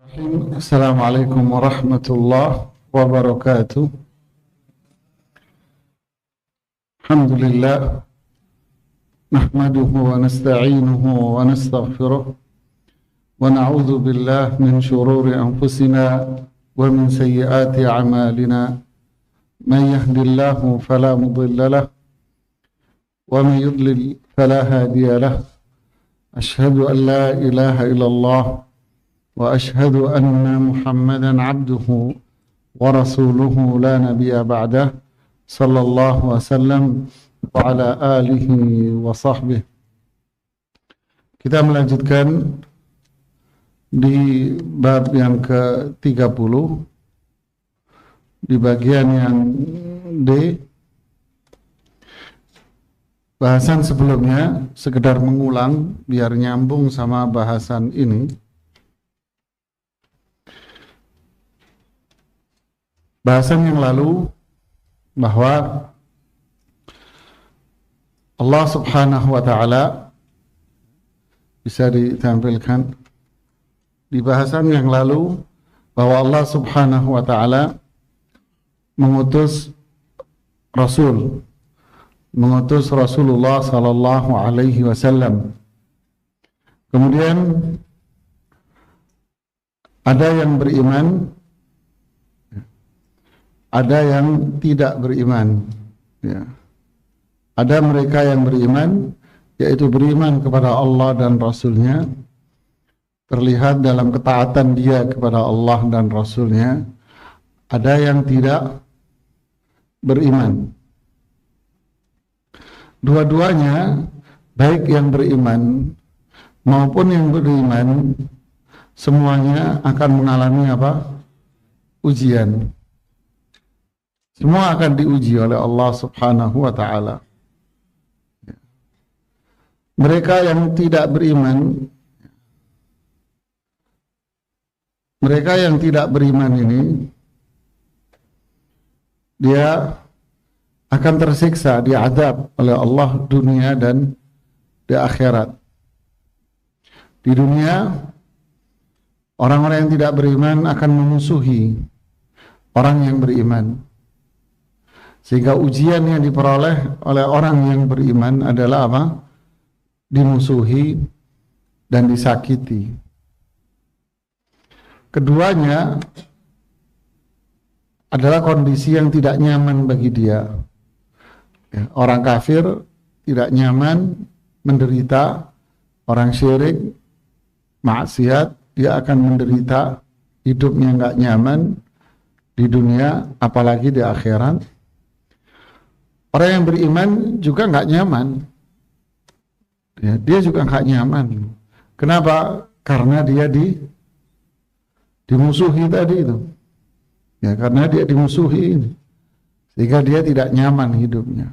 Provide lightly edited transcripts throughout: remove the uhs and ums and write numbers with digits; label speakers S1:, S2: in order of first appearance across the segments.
S1: Assalamualaikum warahmatullahi wabarakatuh. Alhamdulillah nahmaduhu wa nasta'inuhu wa nastaghfiruh wa na'udzu billahi min shururi anfusina wa min sayyiati a'malina. Man yahdihillahu fala mudilla lahu wa man yudlil fala hadiya lahu. Asyhadu an la ilaha illallah wa ashhadu anna Muhammadan abduhu wa rasuluhu la nabiyya ba'dah sallallahu wasallam wa ala alihi wa sahbihi. Kita melanjutkan di bab yang ke-30 di bagian yang D. Bahasan sebelumnya sekedar mengulang biar nyambung sama bahasan ini. Bahasan yang lalu bahwa Allah Subhanahu wa ta'ala, bisa ditampilkan di bahasan yang lalu bahwa Allah Subhanahu wa ta'ala mengutus Rasulullah sallallahu alaihi wasallam. Kemudian ada yang beriman, ada yang tidak beriman, ya. Ada mereka yang beriman, yaitu beriman kepada Allah dan Rasulnya, terlihat dalam ketaatan dia kepada Allah dan Rasulnya. Ada yang tidak beriman. Dua-duanya, baik yang beriman maupun yang beriman, semuanya akan mengalami apa? Ujian. Semua akan diuji oleh Allah Subhanahu wa ta'ala. Mereka yang tidak beriman, ini, dia akan tersiksa, diazab oleh Allah dunia dan di akhirat. Di dunia, orang-orang yang tidak beriman akan memusuhi orang yang beriman. Sehingga ujian yang diperoleh oleh orang yang beriman adalah apa? Dimusuhi dan disakiti. Keduanya adalah kondisi yang tidak nyaman bagi dia. Ya, orang kafir tidak nyaman menderita, orang syirik, maksiat, dia akan menderita, hidupnya nggak nyaman di dunia, apalagi di akhirat. Orang yang beriman juga nggak nyaman, ya, dia juga nggak nyaman. Kenapa? Karena dia dimusuhi tadi itu, ya, karena dia dimusuhi, sehingga dia tidak nyaman hidupnya.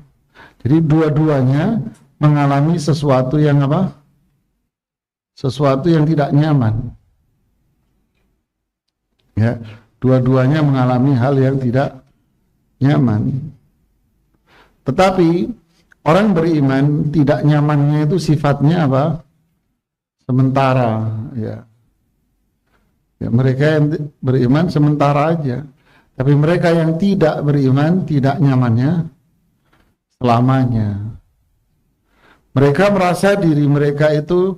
S1: Jadi dua-duanya mengalami sesuatu yang apa? Sesuatu yang tidak nyaman. Ya, dua-duanya mengalami hal yang tidak nyaman. Tetapi orang beriman tidak nyamannya itu sifatnya apa? Sementara, ya. Ya, mereka yang beriman sementara aja. Tapi mereka yang tidak beriman tidak nyamannya selamanya. Mereka merasa diri mereka itu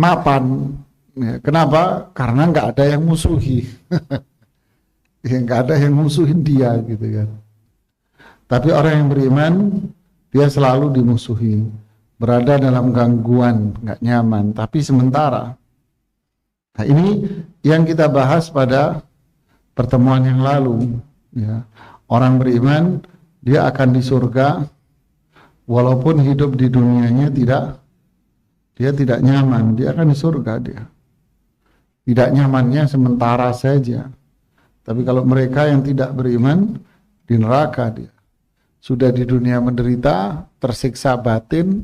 S1: mapan. Ya, kenapa? Karena nggak ada yang musuhi. Ya, nggak ada yang musuhin dia gitu kan. Tapi orang yang beriman, dia selalu dimusuhi, berada dalam gangguan, nggak nyaman, tapi sementara. Nah, ini yang kita bahas pada pertemuan yang lalu. Ya. Orang beriman, dia akan di surga, walaupun hidup di dunianya dia tidak nyaman, dia akan di surga dia. Tidak nyamannya sementara saja. Tapi kalau mereka yang tidak beriman, di neraka dia. Sudah di dunia menderita, tersiksa batin,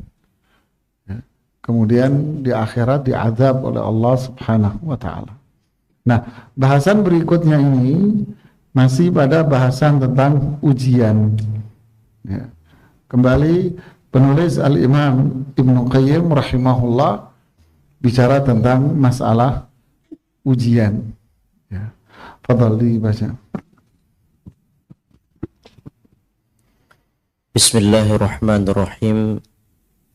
S1: ya, kemudian di akhirat diazab oleh Allah Subhanahu wa ta'ala. Nah, bahasan berikutnya ini masih pada bahasan tentang ujian. Ya. Kembali penulis Al-Imam Ibnu Qayyim rahimahullah bicara tentang masalah ujian. Ya. Fadhal dibaca.
S2: Bismillahirrahmanirrahim.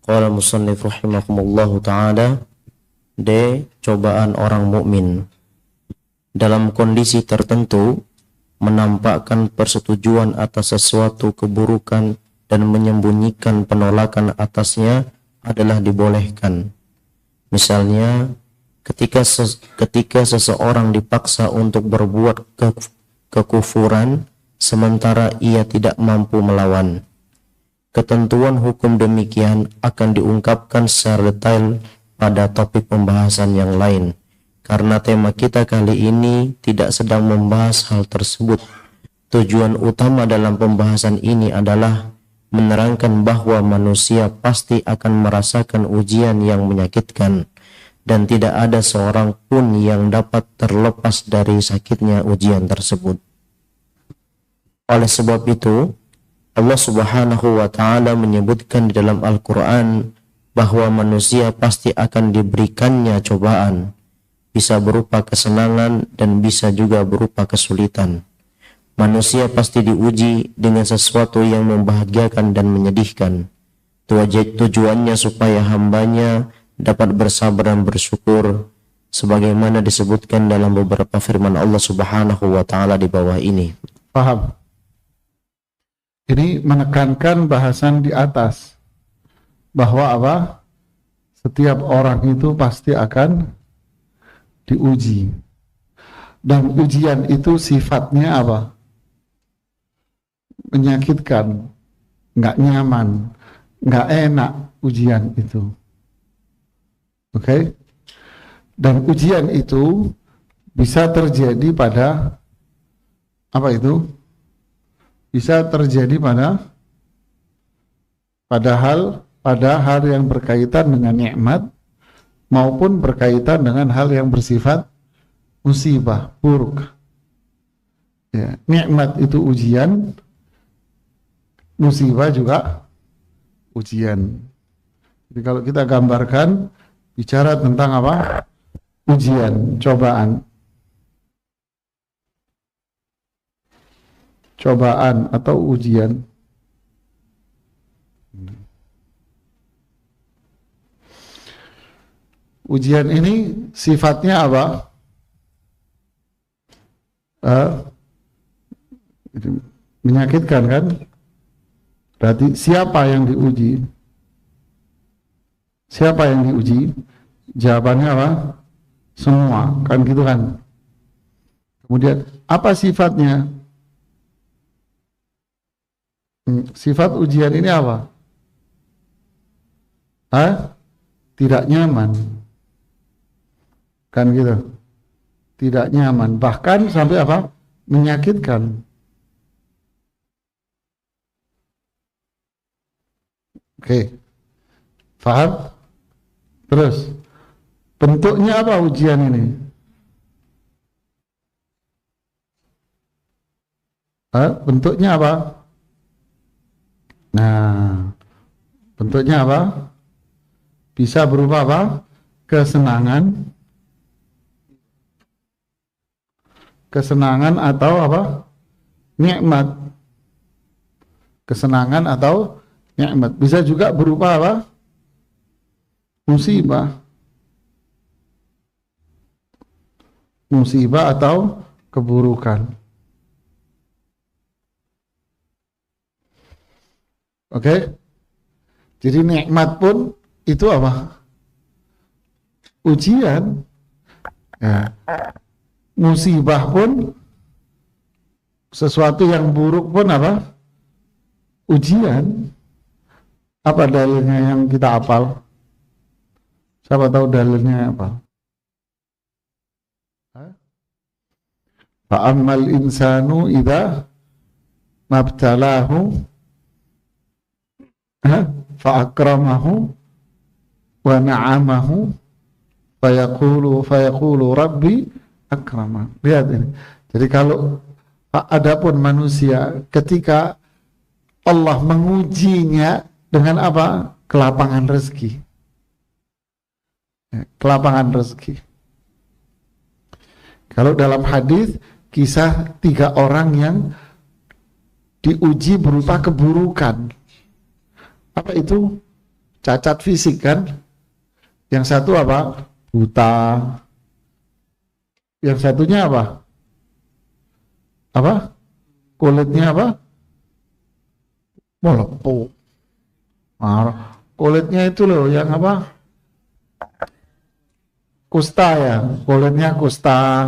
S2: Qala musannif rahimahumullahu ta'ala. D. Cobaan orang mukmin. Dalam kondisi tertentu, menampakkan persetujuan atas sesuatu keburukan dan menyembunyikan penolakan atasnya adalah dibolehkan. Misalnya, ketika seseorang dipaksa untuk berbuat kekufuran, sementara ia tidak mampu melawan. Ketentuan hukum demikian akan diungkapkan secara detail pada topik pembahasan yang lain, karena tema kita kali ini tidak sedang membahas hal tersebut. Tujuan utama dalam pembahasan ini adalah menerangkan bahwa manusia pasti akan merasakan ujian yang menyakitkan, dan tidak ada seorang pun yang dapat terlepas dari sakitnya ujian tersebut. Oleh sebab itu, Allah Subhanahu wa ta'ala menyebutkan di dalam Al-Quran bahwa manusia pasti akan diberikannya cobaan, bisa berupa kesenangan dan bisa juga berupa kesulitan. Manusia pasti diuji dengan sesuatu yang membahagiakan dan menyedihkan. Tujuannya supaya hambanya dapat bersabar dan bersyukur, sebagaimana disebutkan dalam beberapa firman Allah Subhanahu wa ta'ala di bawah ini.
S1: Paham? Ini menekankan bahasan di atas bahwa apa? Setiap orang itu pasti akan diuji. Dan ujian itu sifatnya apa? Menyakitkan, nggak nyaman, nggak enak ujian itu. Oke? Dan ujian itu bisa terjadi pada apa itu? Bisa terjadi pada hal yang berkaitan dengan nikmat maupun berkaitan dengan hal yang bersifat musibah, buruk. Ya, nikmat itu ujian, musibah juga ujian. Jadi kalau kita gambarkan, bicara tentang apa? Ujian, cobaan. Cobaan atau ujian. Ujian ini sifatnya apa? Menyakitkan kan? Berarti siapa yang diuji? Siapa yang diuji? Jawabannya apa? Semua, kan gitu kan? Kemudian apa sifatnya? Sifat ujian ini apa? Tidak nyaman. Kan gitu. Tidak nyaman. Bahkan sampai apa? Menyakitkan. Oke. Paham? Terus. Bentuknya apa ujian ini? Bentuknya apa? Nah, bentuknya apa? Bisa berupa apa? Kesenangan. Kesenangan atau apa? Nikmat. Kesenangan atau nikmat. Bisa juga berupa apa? Musibah. Musibah atau keburukan. Oke? Jadi nikmat pun itu apa? Ujian. Ya. Musibah pun, sesuatu yang buruk pun apa? Ujian. Apa dalilnya yang kita hafal? Siapa tahu dalilnya apa? Fa'ammal insanu idza mabtalahu fa'akramahu wa na'amahu fayaqulu rabbi akrama. Lihat ini. Jadi kalau adapun manusia ketika Allah mengujinya dengan apa? Kelapangan rezeki. Kelapangan rezeki. Kalau dalam hadis kisah 3 orang yang diuji berupa keburukan. Apa itu? Cacat fisik kan? Yang satu apa? Buta. Yang satunya apa? Apa? Kulitnya apa? Melepuh. Kulitnya itu loh yang apa? Kusta ya, kulitnya kusta.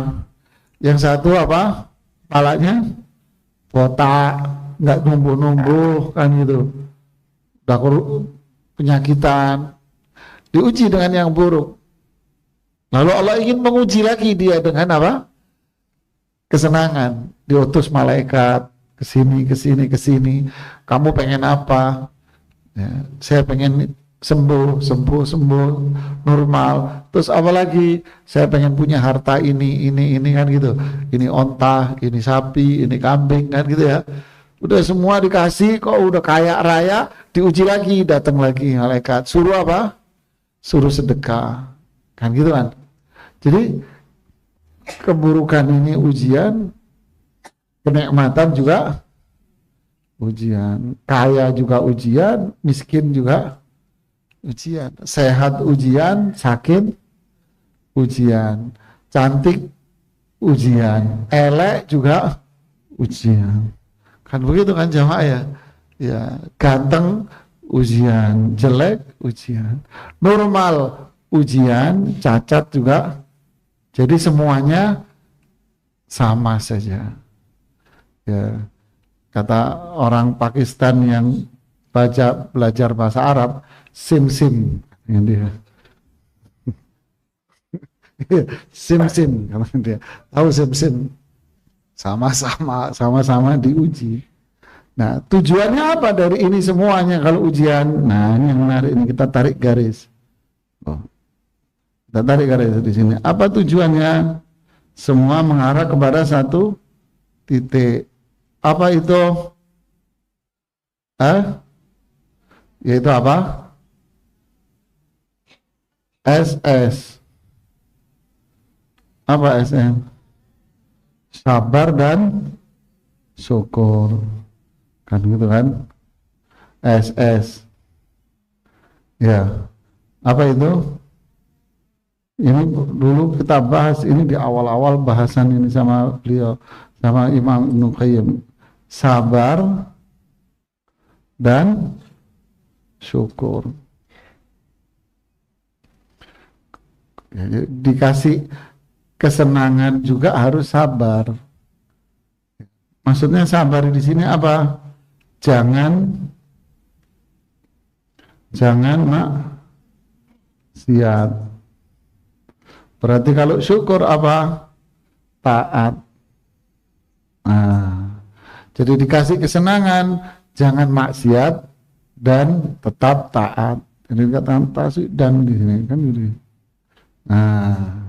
S1: Yang satu apa? Kepalanya botak, nggak numbuh-numbuh kan gitu. Udah penyakitan. Diuji dengan yang buruk. Lalu Allah ingin menguji lagi dia dengan apa? Kesenangan. Diutus malaikat ke sini, ke sini, ke sini. Kamu pengen apa? Ya, saya pengen sembuh, normal. Terus apa lagi? Saya pengen punya harta ini kan gitu. Ini onta, ini sapi, ini kambing kan gitu ya. Udah semua dikasih, kok udah kaya raya, diuji lagi, datang lagi malaikat. Suruh apa? Suruh sedekah. Kan gitu kan. Jadi keburukan ini ujian, kenikmatan juga ujian, kaya juga ujian, miskin juga ujian, sehat ujian, sakit ujian, cantik ujian, elek juga ujian. Kan begitu kan jamaah ya? Ya, ganteng ujian, jelek ujian, normal ujian, cacat juga. Jadi semuanya sama saja. Ya. Kata orang Pakistan yang belajar bahasa Arab, sim-sim yang dia. Sim-sim kalau dia. Tahu sim-sim? Sama-sama diuji. Nah, tujuannya apa dari ini semuanya kalau ujian? Nah, ini yang menarik, ini kita tarik garis. Oh. Kita tarik garis di sini. Apa tujuannya? Semua mengarah kepada satu titik. Apa itu? Yaitu apa? SS. Apa SM? Sabar dan syukur. Kan gitu kan? SS. Ya. Apa itu? Ini dulu kita bahas ini di awal-awal bahasan ini sama beliau, sama Imam Ibnu Qayyim. Sabar dan syukur. Ya, dikasih kesenangan juga harus sabar. Maksudnya sabar di sini apa? Jangan maksiat. Berarti kalau syukur apa? Taat. Nah, jadi dikasih kesenangan, jangan maksiat dan tetap taat. Jadi kata dan di sini kan gitu. Nah,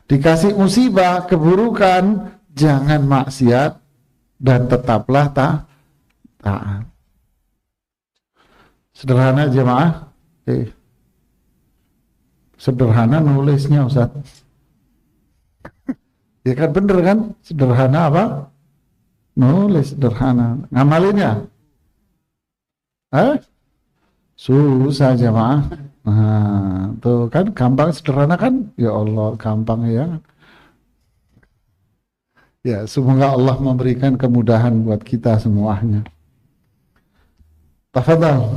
S1: dikasih musibah, keburukan, jangan maksiat dan tetaplah taat. Sederhana jemaah. Sederhana nulisnya Ustaz. Ya kan bener kan? Sederhana apa? Nulis sederhana. Ngamalinnya? Susah jemaah. Nah, tuh kan gampang sederhana kan? Ya Allah, gampang ya. Ya, semoga Allah memberikan kemudahan buat kita semuanya. Tafadhal.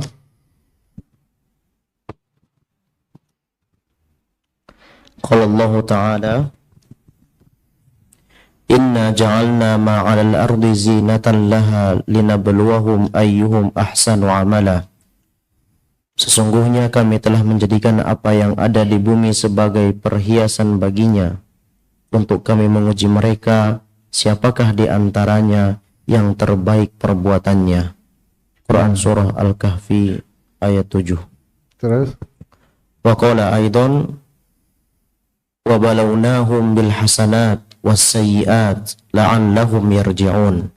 S2: Qala Allah Ta'ala, Inna ja'alna ma'alal ardi zinatan laha linabluwahum ayyuhum ahsanu amala. Sesungguhnya kami telah menjadikan apa yang ada di bumi sebagai perhiasan baginya, untuk kami menguji mereka, siapakah di antaranya yang terbaik perbuatannya. Quran Surah Al-Kahfi ayat 7. Terus? Wa qala aidan, wa balawnahum bil hasanat was-sayyi'at la'allahum yarji'un.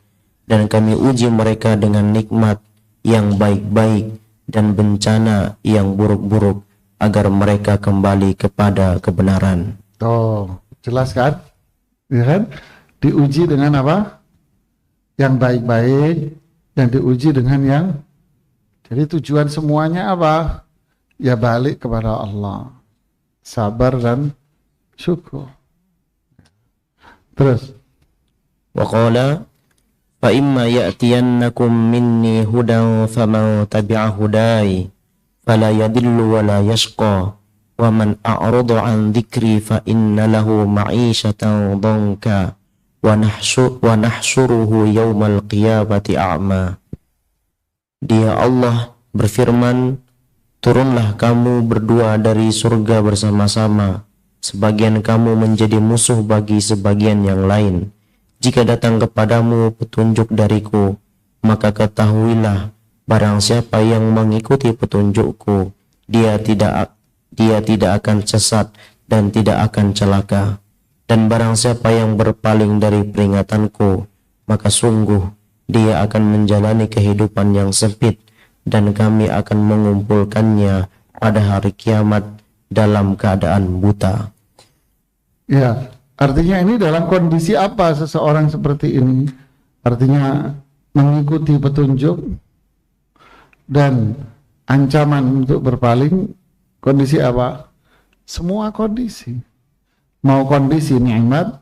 S2: Dan kami uji mereka dengan nikmat yang baik-baik dan bencana yang buruk-buruk agar mereka kembali kepada kebenaran.
S1: Tuh, jelas kan? ya kan? Diuji dengan apa? Yang baik-baik, dan diuji dengan yang, jadi tujuan semuanya apa? Ya balik kepada Allah, sabar dan syukur. Terus
S2: Wa qala fa imma ya'tiyannakum minni hudan faman tabi'a hudai fala yadillu wa la yashqa wa man a'rada an dzikri fa inna lahu ma'ishatan dhanka wa nahsyuruhu yaumal qiyamati a'ma. Dia Allah berfirman, turunlah kamu berdua dari surga bersama-sama, sebagian kamu menjadi musuh bagi sebagian yang lain. Jika datang kepadamu petunjuk dariku, maka ketahuilah barang siapa yang mengikuti petunjukku, dia tidak akan sesat dan tidak akan celaka. Dan barang siapa yang berpaling dari peringatanku, maka sungguh dia akan menjalani kehidupan yang sempit, dan kami akan mengumpulkannya pada hari kiamat dalam keadaan buta.
S1: ya, artinya ini dalam kondisi apa seseorang seperti ini? Artinya mengikuti petunjuk dan ancaman untuk berpaling. Kondisi apa? Semua kondisi. Mau kondisi nikmat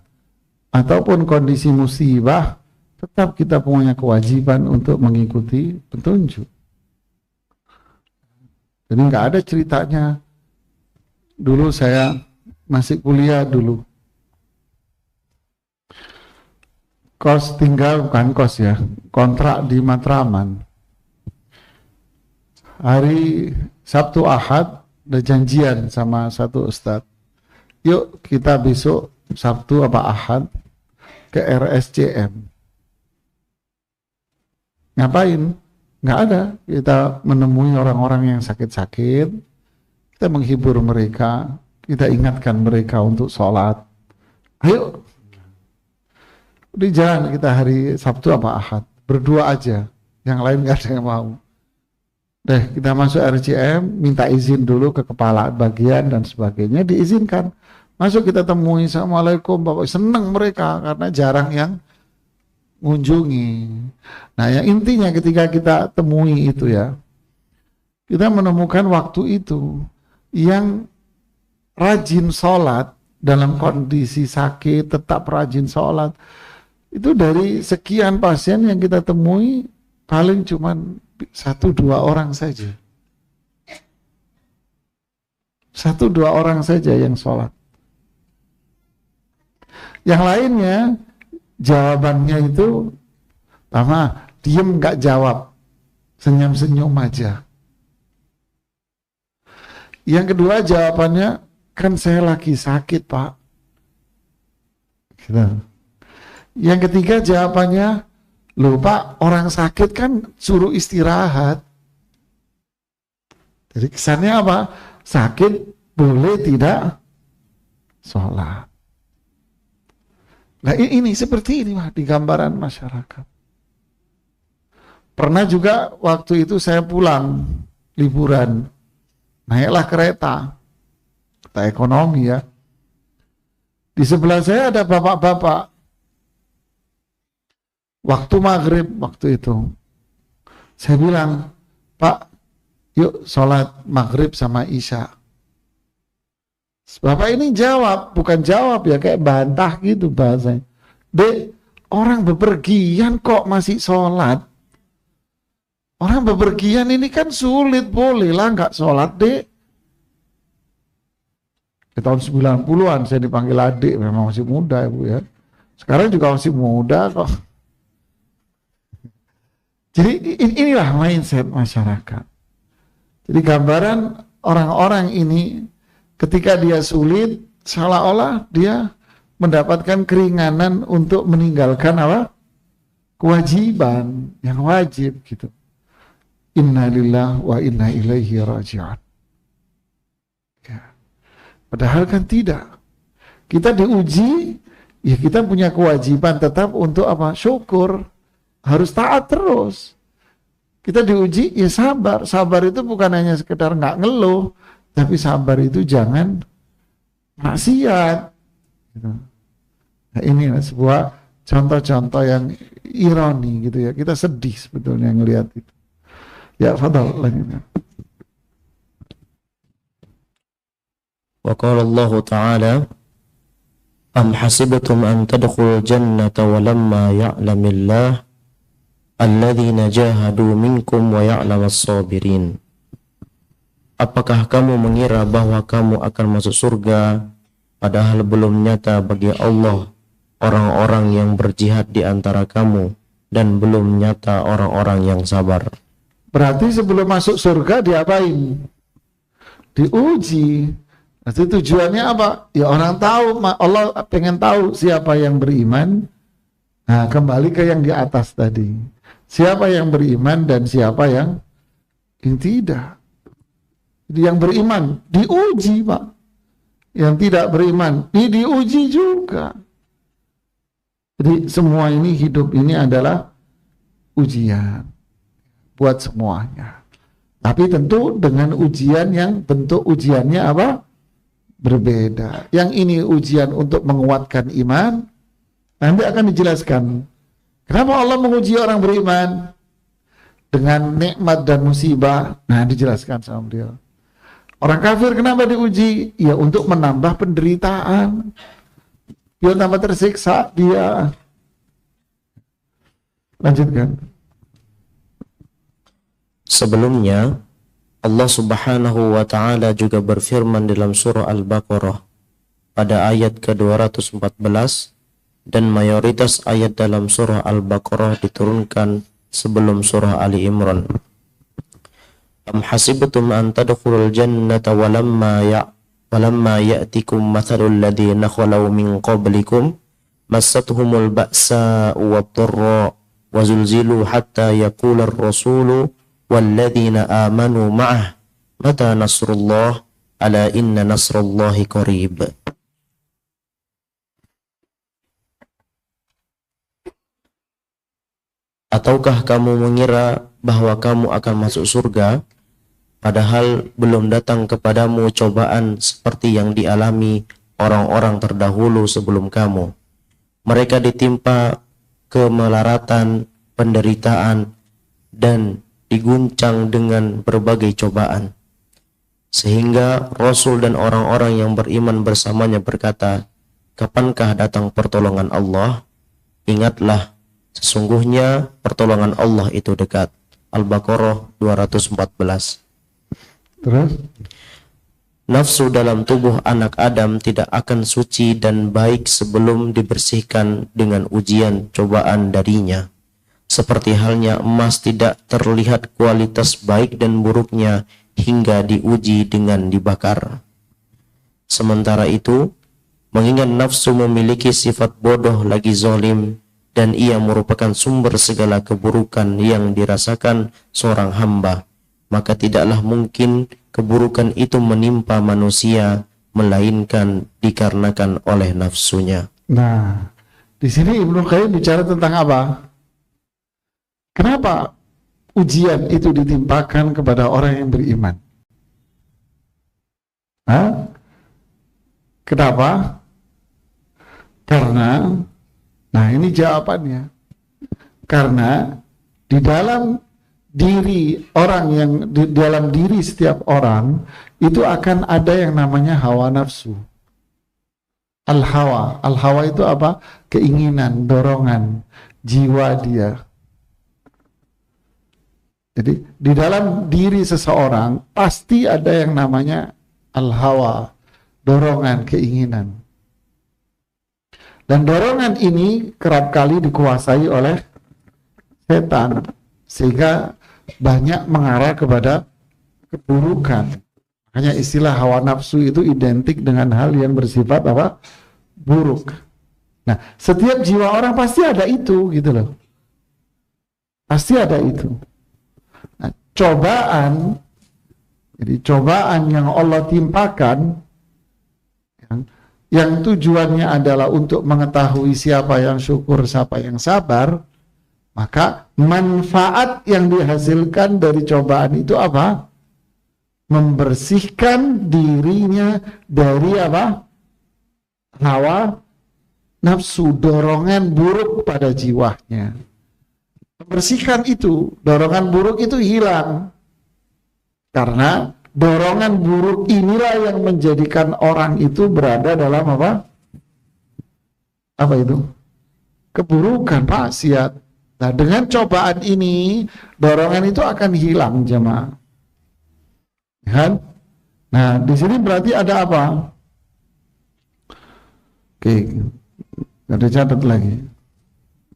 S1: ataupun kondisi musibah, tetap kita punya kewajiban untuk mengikuti petunjuk. Jadi nggak ada ceritanya. Dulu saya masih kuliah dulu. Kos tinggal, bukan kos ya, kontrak di Matraman. Hari Sabtu Ahad ada janjian sama satu ustadz. Yuk kita besok Sabtu apa Ahad ke RSCM. Ngapain? Nggak ada. Kita menemui orang-orang yang sakit-sakit. Kita menghibur mereka. Kita ingatkan mereka untuk sholat. Ayo. Di jalan kita hari Sabtu apa Ahad. Berdua aja. Yang lain nggak ada yang mau. Deh, kita masuk RCM, minta izin dulu ke kepala bagian dan sebagainya, diizinkan. Masuk kita temui, Assalamualaikum Bapak. Senang mereka karena jarang yang mengunjungi. Nah, yang intinya ketika kita temui itu ya, kita menemukan waktu itu yang rajin sholat dalam kondisi sakit, tetap rajin sholat. Itu dari sekian pasien yang kita temui, paling cuman 1-2 orang saja. 1-2 orang saja yang sholat. Yang lainnya jawabannya itu pertama diem nggak jawab, senyum-senyum aja. Yang kedua jawabannya, kan saya lagi sakit Pak. Gitu. Yang ketiga jawabannya, loh Pak, orang sakit kan suruh istirahat. Jadi kesannya apa? Sakit boleh tidak sholat. Nah ini seperti ini di gambaran masyarakat. Pernah juga waktu itu saya pulang liburan, naiklah kereta ekonomi ya. Di sebelah saya ada bapak-bapak. Waktu maghrib waktu itu, saya bilang, Pak, yuk sholat maghrib sama isya. Bapak ini jawab, bukan jawab ya, kayak bantah gitu bahasanya. Dek, orang bepergian kok masih sholat? Orang bepergian ini kan sulit, boleh lah nggak sholat dek. Di tahun 90-an saya dipanggil adik, memang masih muda ibu ya. Sekarang juga masih muda kok. Jadi inilah mindset masyarakat. Jadi gambaran orang-orang ini ketika dia sulit, seolah-olah dia mendapatkan keringanan untuk meninggalkan apa? Kewajiban yang wajib gitu. Inna lillahi wa inna ilaihi raji'un. Ya. Padahal kan tidak. Kita diuji, ya kita punya kewajiban tetap untuk apa? Syukur. Harus taat terus. Kita diuji, ya sabar. Sabar itu bukan hanya sekedar nggak ngeluh, tapi sabar itu jangan maksiat. Gitu. Nah, ini sebuah contoh-contoh yang ironi gitu ya. Kita sedih sebetulnya ngelihat itu. Ya, fadal lanjutkan.
S2: Wa qala Allah Ta'ala am hasibtum an tadkhulul jannata wa lamma ya'lamillah alladzina jahadu minkum wa ya'lamas sabirin. Apakah kamu mengira bahwa kamu akan masuk surga padahal belum nyata bagi Allah orang-orang yang berjihad di antara kamu dan belum nyata orang-orang yang sabar.
S1: Berarti sebelum masuk surga diapain? Diuji. Nanti tujuannya apa? Ya orang tahu, Allah pengen tahu siapa yang beriman. Nah, kembali ke yang di atas tadi. Siapa yang beriman dan siapa yang tidak. Jadi yang beriman diuji, Pak. Yang tidak beriman diuji juga. Jadi semua ini, hidup ini adalah ujian buat semuanya. Tapi tentu dengan ujian yang bentuk ujiannya apa? Berbeda. Yang ini ujian untuk menguatkan iman. Nanti akan dijelaskan. Kenapa Allah menguji orang beriman? Dengan nikmat dan musibah. Nah, dijelaskan sama beliau. Orang kafir kenapa diuji? Ya untuk menambah penderitaan. Dia tambah tersiksa dia. Lanjutkan.
S2: Sebelumnya Allah Subhanahu wa Ta'ala juga berfirman dalam surah Al-Baqarah pada ayat ke-214, dan mayoritas ayat dalam surah Al-Baqarah diturunkan sebelum surah Ali Imran. Am hasibtum an tadkhulul jannata walamma ya'tikum mathalul ladzina khalaw min qablikum massathumul ba'sa'u wad-dharra wa zulzilu hatta yaqula ar-rasulu walladzina amanu ma'ah mata nasrullah ala inna nasrallahi qarib. Ataukah kamu mengira bahwa kamu akan masuk surga padahal belum datang kepadamu cobaan seperti yang dialami orang-orang terdahulu sebelum kamu? Mereka ditimpa kemelaratan, penderitaan, dan diguncang dengan berbagai cobaan. Sehingga Rasul dan orang-orang yang beriman bersamanya berkata, kapankah datang pertolongan Allah? Ingatlah, sesungguhnya pertolongan Allah itu dekat. Al-Baqarah 214.
S1: Terus?
S2: Nafsu dalam tubuh anak Adam tidak akan suci dan baik sebelum dibersihkan dengan ujian cobaan darinya. Seperti halnya emas tidak terlihat kualitas baik dan buruknya hingga diuji dengan dibakar. Sementara itu, mengingat nafsu memiliki sifat bodoh lagi zalim, dan ia merupakan sumber segala keburukan yang dirasakan seorang hamba, maka tidaklah mungkin keburukan itu menimpa manusia melainkan dikarenakan oleh nafsunya.
S1: Nah, di sini Ibnu Qayyim bicara tentang apa? Kenapa ujian itu ditimpakan kepada orang yang beriman? Hah? Kenapa? Karena, nah ini jawabannya. Karena di dalam diri orang yang di dalam diri setiap orang itu akan ada yang namanya hawa nafsu. Al-hawa. Al-hawa itu apa? Keinginan, dorongan, jiwa dia. Jadi di dalam diri seseorang pasti ada yang namanya al-hawa, dorongan, keinginan. Dan dorongan ini kerap kali dikuasai oleh setan, sehingga banyak mengarah kepada keburukan. Makanya istilah hawa nafsu itu identik dengan hal yang bersifat apa? Buruk. Nah, setiap jiwa orang pasti ada itu, gitu loh. Pasti ada itu. Nah, cobaan, jadi cobaan yang Allah timpakan, yang tujuannya adalah untuk mengetahui siapa yang syukur, siapa yang sabar, maka manfaat yang dihasilkan dari cobaan itu apa? Membersihkan dirinya dari apa? Hawa nafsu, dorongan buruk pada jiwanya. Membersihkan itu, dorongan buruk itu hilang. Karena dorongan buruk inilah yang menjadikan orang itu berada dalam apa? Apa itu? Keburukan, maksiat. Nah, dengan cobaan ini, dorongan itu akan hilang, jemaah. Kan? Nah, di sini berarti ada apa? Oke, ada catat lagi.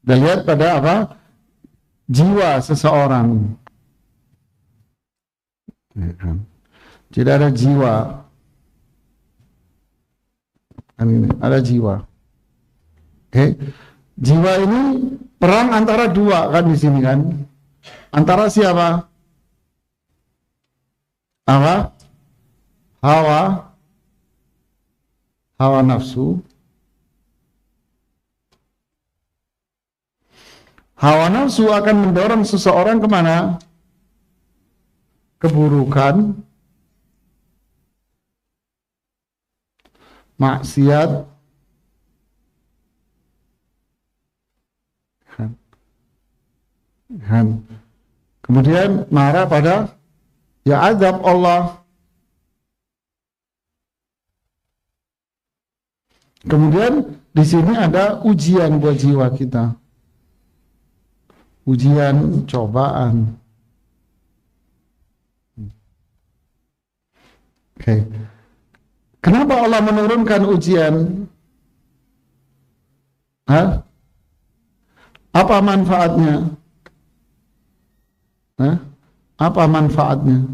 S1: Kita lihat pada apa? Jiwa seseorang. Ya kan? Jadi ada jiwa. Ini ada jiwa. Oke. Jiwa ini perang antara dua kan di sini kan? Antara siapa? Apa? Hawa nafsu. Hawa nafsu akan mendorong seseorang kemana? Keburukan, maksiat, kemudian marah pada ya azab Allah. Kemudian di sini ada ujian buat jiwa kita. Ujian, cobaan. Oke. Kenapa Allah menurunkan ujian? Hah? Apa manfaatnya? Hah? Apa manfaatnya?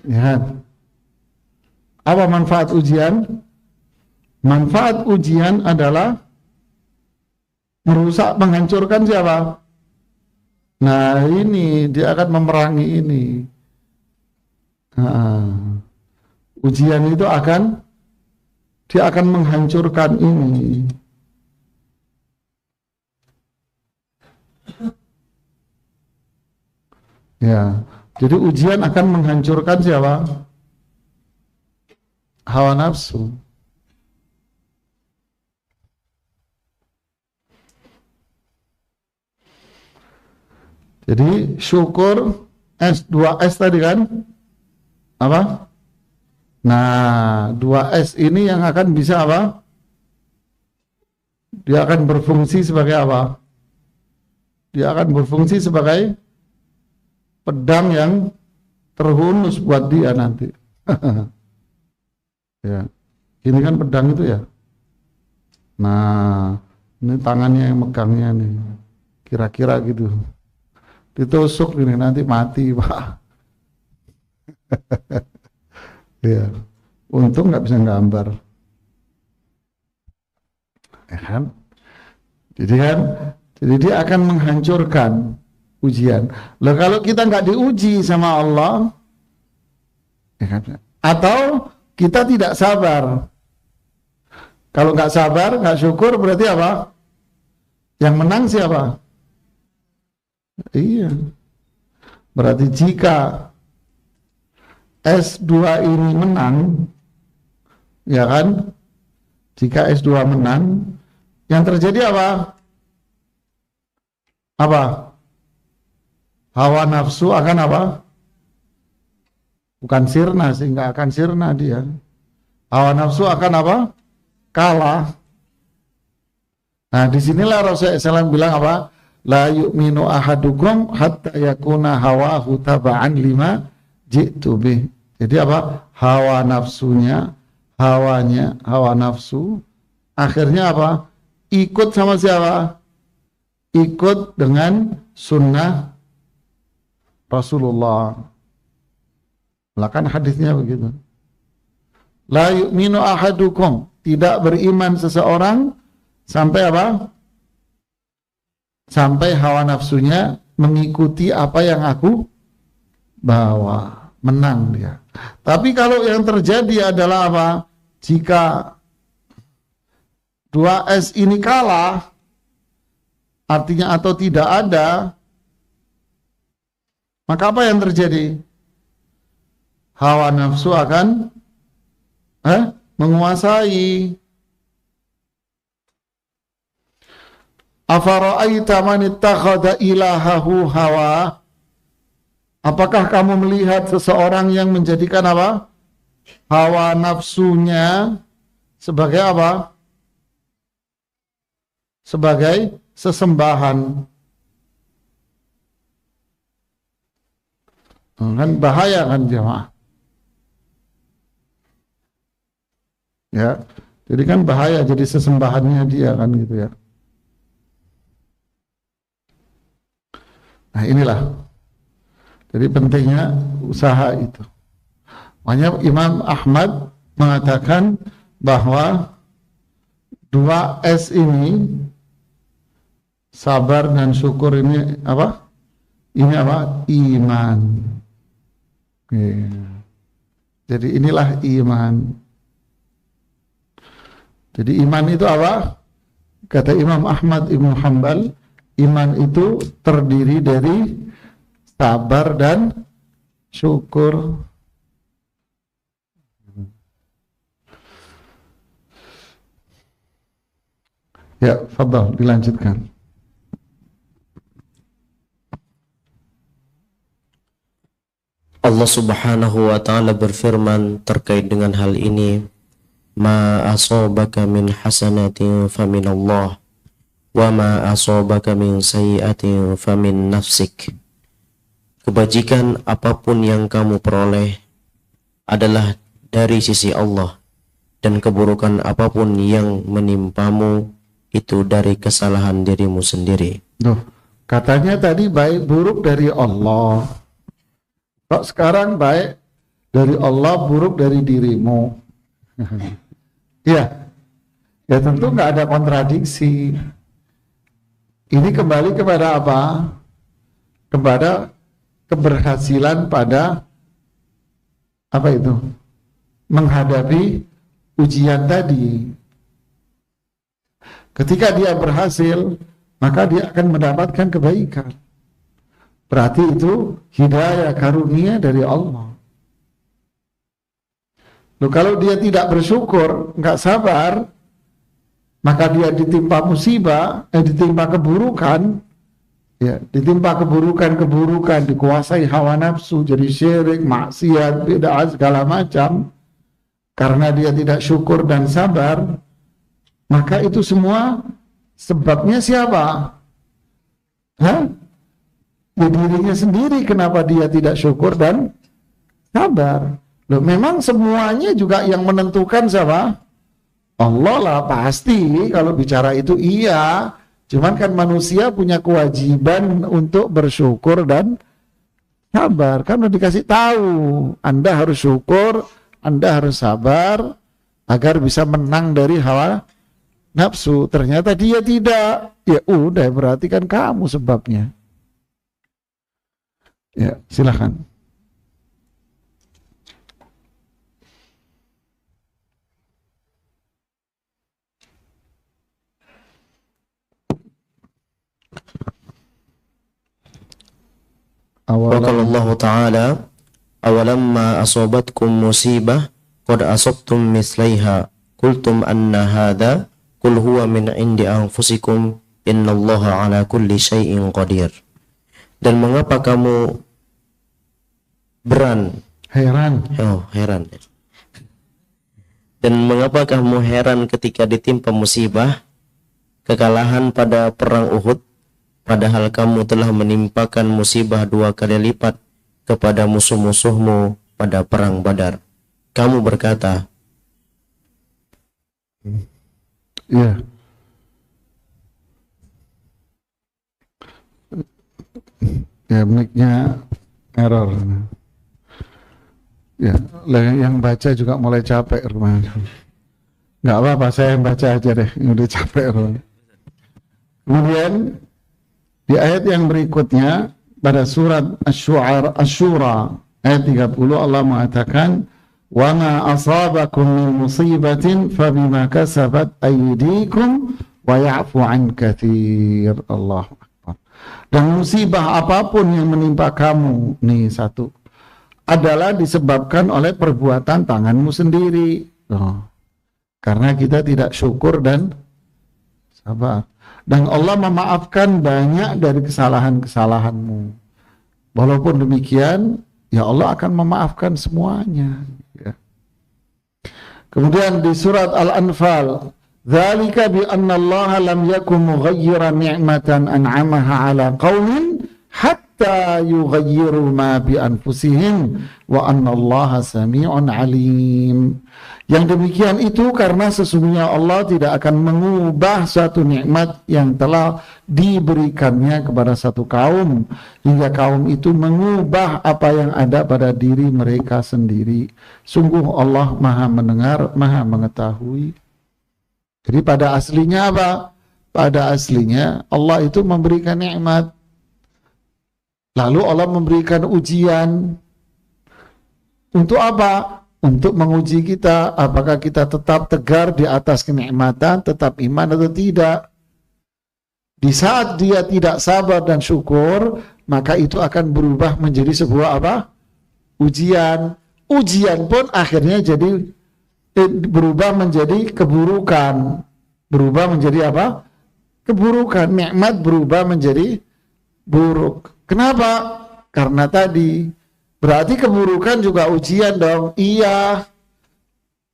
S1: Ya. Apa manfaat ujian? Manfaat ujian adalah merusak, menghancurkan siapa? Nah, ini dia akan memerangi ini. Ujian itu dia akan menghancurkan ini. Ya, jadi ujian akan menghancurkan siapa? Hawa nafsu. Jadi syukur S2S tadi kan? Apa? Nah, 2S ini yang akan bisa apa? Dia akan berfungsi sebagai apa? Dia akan berfungsi sebagai pedang yang terhunus buat dia nanti. Ya. Ini kan pedang itu ya. Nah, ini tangannya yang megangnya nih. Kira-kira gitu. Ditusuk ini nanti mati, Pak. Ya, untung nggak bisa gambar. Ya kan? Jadi dia akan menghancurkan ujian. Loh, kalau kita nggak diuji sama Allah, ya kan? Atau kita tidak sabar. Kalau nggak sabar, nggak syukur, berarti apa? Yang menang siapa? Iya. Berarti jika S2 ini menang, ya kan? Jika S2 menang, yang terjadi apa? Apa? Hawa nafsu akan apa? Bukan sirna sih, nggak akan sirna dia. Hawa nafsu akan apa? Kalah. Nah, disinilah Rasulullah SAW bilang apa? La yu'minu ahadukum hatta yakuna hawahu taba'an lima ji'tu bih. Jadi apa? Hawa nafsunya, hawa nafsu, akhirnya apa? Ikut sama siapa? Ikut dengan sunnah Rasulullah. Lah kan hadisnya begitu. La yu'minu ahadukum, tidak beriman seseorang sampai apa? Sampai hawa nafsunya mengikuti apa yang aku bawa, menang dia. Tapi kalau yang terjadi adalah apa? Jika 2S ini kalah, artinya atau tidak ada, maka apa yang terjadi? Hawa nafsu akan menguasai. Afara'aita man ittakhadha ilahahu hawa? Apakah kamu melihat seseorang yang menjadikan apa? Hawa nafsunya sebagai apa? Sebagai sesembahan. Kan bahaya kan jemaah. Ya, jadi kan bahaya jadi sesembahannya dia kan gitu ya. Nah inilah, jadi pentingnya usaha itu. Makanya Imam Ahmad mengatakan bahwa 2S ini, sabar dan syukur ini apa? Ini apa? Iman. Oke. Jadi inilah iman. Jadi iman itu apa? Kata Imam Ahmad Ibn Hanbal, iman itu terdiri dari sabar dan syukur. Ya, fadhal, dilanjutkan.
S2: Allah Subhanahu wa taala berfirman terkait dengan hal ini, ma asabaka min hasanatin faminallah wa ma asabaka min sayyi'atin famin nafsik. Kebajikan apapun yang kamu peroleh adalah dari sisi Allah, dan keburukan apapun yang menimpamu itu dari kesalahan dirimu sendiri.
S1: Duh, katanya tadi baik buruk dari Allah. Kok sekarang baik dari Allah, buruk dari dirimu? Ya, ya tentu nggak ada kontradiksi. Ini kembali kepada apa? Kepada keberhasilan pada apa itu? Menghadapi ujian tadi. Ketika dia berhasil, maka dia akan mendapatkan kebaikan. Berarti itu hidayah karunia dari Allah. Loh, kalau dia tidak bersyukur, nggak sabar, maka dia ditimpa musibah, ditimpa keburukan, ya, ditimpa keburukan, dikuasai hawa nafsu, jadi syirik, maksiat, bid'ah segala macam. Karena dia tidak syukur dan sabar, maka itu semua sebabnya siapa? Hah? Ya dirinya sendiri. Kenapa dia tidak syukur dan sabar? Loh, memang semuanya juga yang menentukan siapa? Allah lah pasti. Kalau bicara itu iya. Cuman kan manusia punya kewajiban untuk bersyukur dan sabar. Kan udah dikasih tahu, Anda harus syukur, Anda harus sabar agar bisa menang dari hawa nafsu. Ternyata dia tidak. Ya udah, berarti kan kamu sebabnya. Ya, silakan.
S2: Allah Ta'ala, awalamma asobatkum musibah qad asabtum mislaiha qultum anna hadha qul huwa min indi anfusikum innallaha ala kulli syai'in qadir. Dan mengapa kamu heran? Dan mengapa kamu heran ketika ditimpa musibah, kekalahan pada perang Uhud, padahal kamu telah menimpakan musibah 2 kali lipat kepada musuh-musuhmu pada perang Badar. Kamu berkata,
S1: ya, ya mic-nya error. Ya, yang baca juga mulai capek rumahnya. Nggak apa-apa, saya yang baca aja deh, udah capek rumahnya. Kemudian di ayat yang berikutnya pada surat Asy-Syura ayat 30 Allah mengatakan, wa ma asabakum min musibatin fabima kasabat aydikum wa ya'fu an katsir. Allahu akbar. Dan musibah apapun yang menimpa kamu, nih satu, adalah disebabkan oleh perbuatan tanganmu sendiri. Oh. Karena kita tidak syukur dan sabar. Dan Allah memaafkan banyak dari kesalahan-kesalahanmu. Walaupun demikian, ya Allah akan memaafkan semuanya. Ya. Kemudian di surat Al-Anfal, "Dzalika bi anna Allah lam yakun mughayyiran ni'matan an'amaha 'ala qaumin hatta yughayyiru ma bi anfusihim wa anna Allah sami'un 'alim." Yang demikian itu karena sesungguhnya Allah tidak akan mengubah suatu nikmat yang telah diberikannya kepada satu kaum hingga kaum itu mengubah apa yang ada pada diri mereka sendiri. Sungguh Allah Maha mendengar, Maha mengetahui. Jadi pada aslinya apa? Pada aslinya Allah itu memberikan nikmat. Lalu Allah memberikan ujian. Untuk apa? Untuk menguji kita, apakah kita tetap tegar di atas kenikmatan, tetap iman atau tidak. Di saat dia tidak sabar dan syukur, maka itu akan berubah menjadi sebuah apa? Ujian. Ujian pun akhirnya jadi berubah menjadi keburukan. Berubah menjadi apa? Keburukan. Nikmat berubah menjadi buruk. Kenapa? Karena tadi berarti keburukan juga ujian dong. Iya.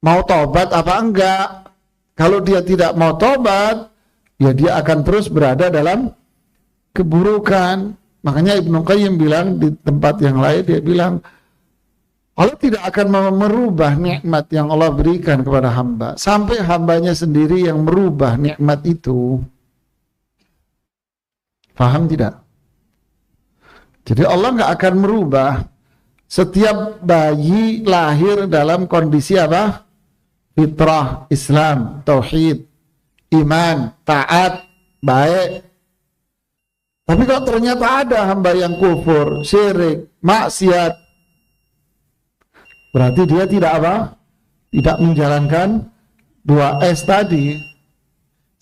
S1: Mau tobat apa enggak? Kalau dia tidak mau tobat, ya dia akan terus berada dalam keburukan. Makanya Ibnu Qayyim bilang di tempat yang lain, dia bilang Allah tidak akan merubah nikmat yang Allah berikan kepada hamba sampai hambanya sendiri yang merubah nikmat itu. Paham tidak? Jadi Allah nggak akan merubah. Setiap bayi lahir dalam kondisi apa? Fitrah, Islam, tauhid, iman, taat, baik. Tapi kalau ternyata ada hamba yang kufur, syirik, maksiat, berarti dia tidak apa? Tidak menjalankan 2S tadi.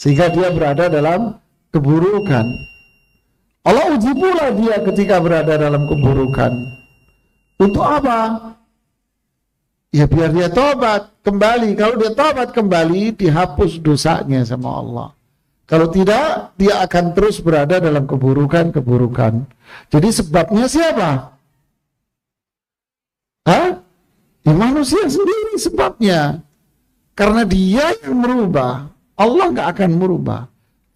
S1: Sehingga dia berada dalam keburukan. Allah uji pula dia ketika berada dalam keburukan. Untuk apa? Ya biar dia tobat kembali. Kalau dia tobat kembali, dihapus dosanya sama Allah. Kalau tidak, dia akan terus berada dalam keburukan-keburukan. Jadi sebabnya siapa? Hah? Ya manusia sendiri sebabnya. Karena dia yang merubah. Allah nggak akan merubah.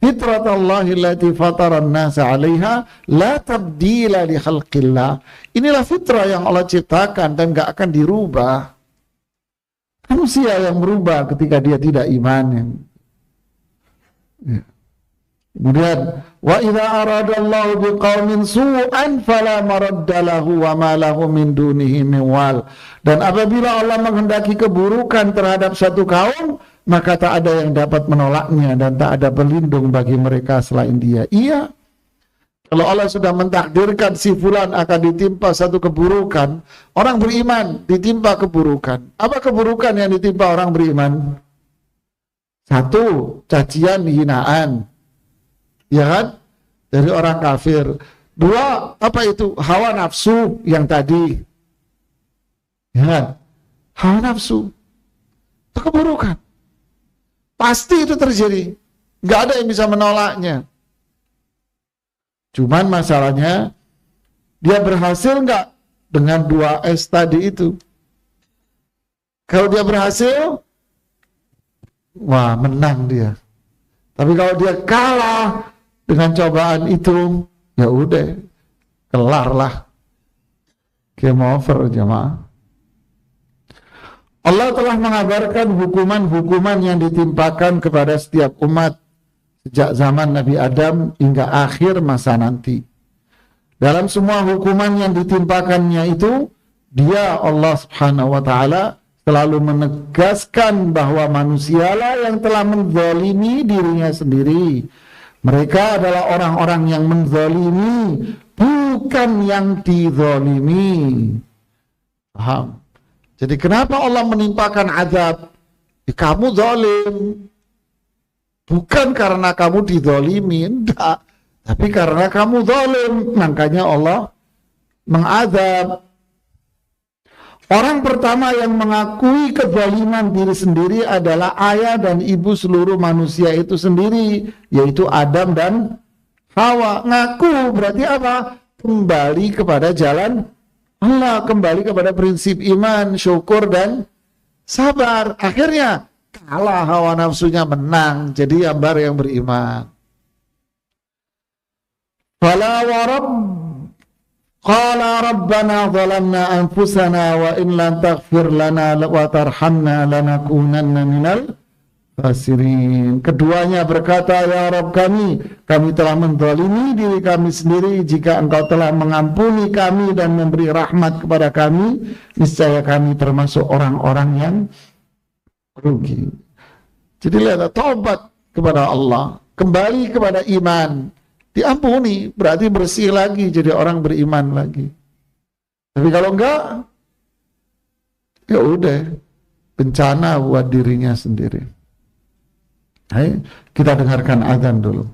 S1: Fitratallahi allati fataran nasa 'alaiha la tabdila li khalqillah. Inilah fitrah yang Allah ciptakan dan enggak akan dirubah. Manusia yang merubah ketika dia tidak iman. Ya. Kemudian wa idza aradallahu biqaumin su'an fala maradda lahu wa ma lahu min dunihi min wal. Dan apabila Allah menghendaki keburukan terhadap satu kaum, maka tak ada yang dapat menolaknya dan tak ada pelindung bagi mereka selain dia. Iya, kalau Allah sudah mentakdirkan si fulan akan ditimpa satu keburukan, orang beriman ditimpa keburukan. Apa keburukan yang ditimpa orang beriman? Satu, cacian, hinaan, ya kan? Dari orang kafir. Dua, apa itu? Hawa nafsu yang tadi, ya kan? Hawa nafsu itu keburukan. Pasti itu terjadi. Nggak ada yang bisa menolaknya. Cuman masalahnya, dia berhasil nggak dengan 2S tadi itu? Kalau dia berhasil, wah menang dia. Tapi kalau dia kalah dengan cobaan itu, ya udah, kelar lah. Game over jemaah. Allah telah mengabarkan hukuman-hukuman yang ditimpakan kepada setiap umat sejak zaman Nabi Adam hingga akhir masa nanti. Dalam semua hukuman yang ditimpakannya itu, dia Allah Subhanahu wa taala selalu menegaskan bahwa manusialah yang telah menzalimi dirinya sendiri. Mereka adalah orang-orang yang menzalimi, bukan yang dizalimi. Paham? Jadi kenapa Allah menimpakan azab? Ya, kamu zalim. Bukan karena kamu dizalimi, enggak. Tapi karena kamu zalim, makanya Allah mengazab. Orang pertama yang mengakui kezaliman diri sendiri adalah ayah dan ibu seluruh manusia itu sendiri, yaitu Adam dan Hawa. Ngaku berarti apa? Kembali kepada jalan Allah, kembali kepada prinsip iman, syukur dan sabar. Akhirnya kalah, hawa nafsunya menang, jadi Ambar yang beriman. Fala warab qala rabbana zalamna anfusana wa in lam taghfir lana wa tarhamna lanakunanna minal khasirin. Keduanya berkata, ya Rabb kami telah menzalimi diri kami sendiri. Jika engkau telah mengampuni kami dan memberi rahmat kepada kami, niscaya kami termasuk orang-orang yang rugi. Jadi lihat, taubat kepada Allah, kembali kepada iman, diampuni, berarti bersih lagi, jadi orang beriman lagi. Tapi kalau enggak, ya udah, bencana buat dirinya sendiri. Ayo, kita dengarkan azan dulu.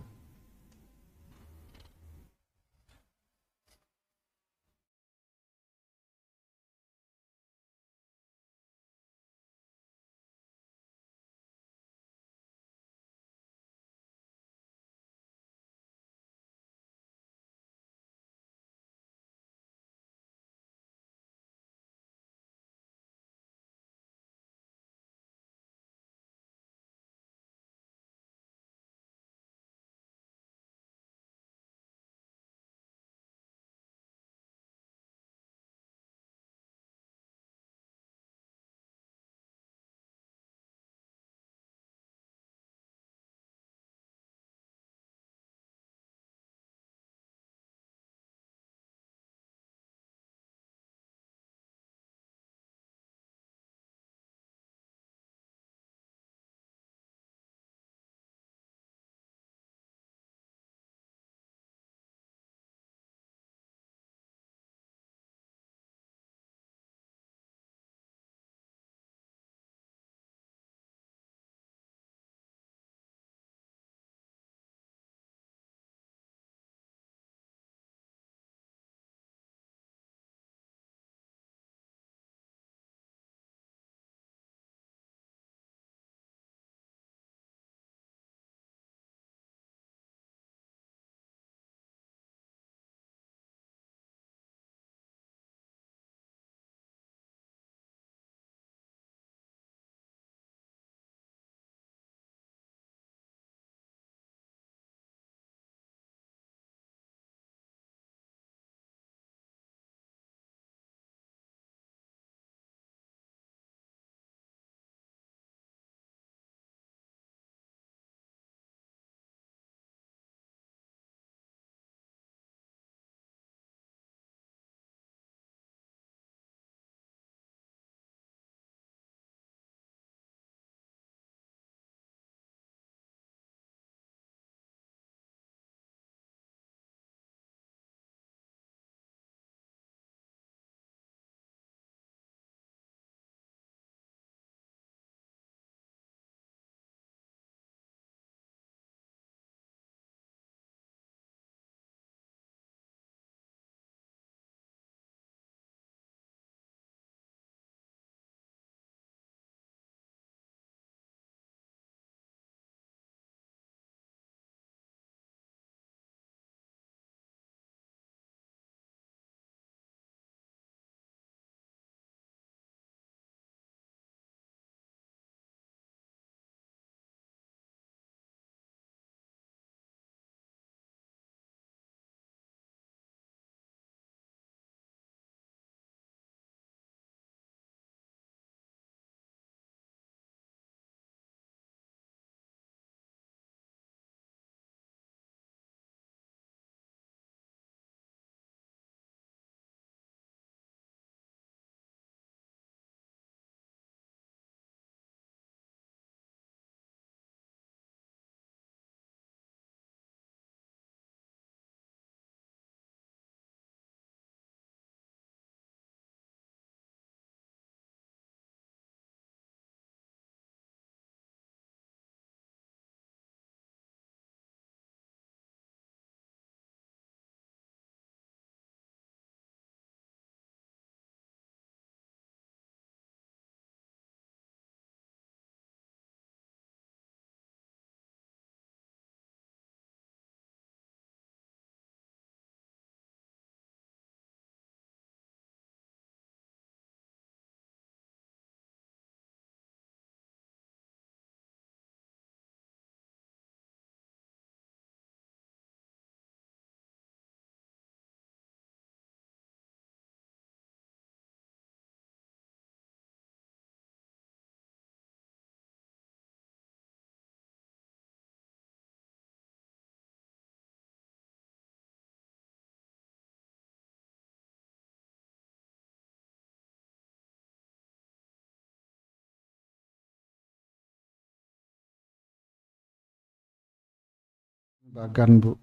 S1: Bahkan Bu,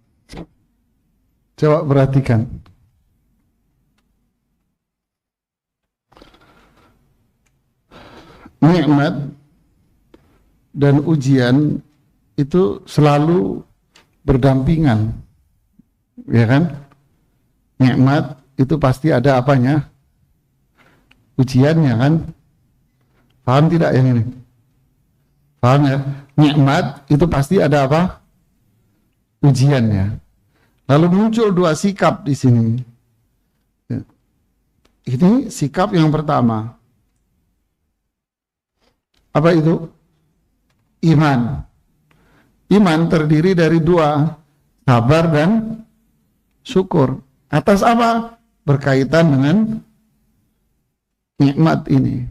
S1: coba perhatikan. Nikmat dan ujian itu selalu berdampingan, ya kan? Nikmat itu pasti ada apanya? Ujiannya kan? Paham tidak yang ini? Paham ya? Nikmat itu pasti ada apa? Ujiannya. Lalu muncul dua sikap di sini. Ini sikap yang pertama. Apa itu? Iman. Iman terdiri dari dua, sabar dan syukur. Atas apa? Berkaitan dengan nikmat ini.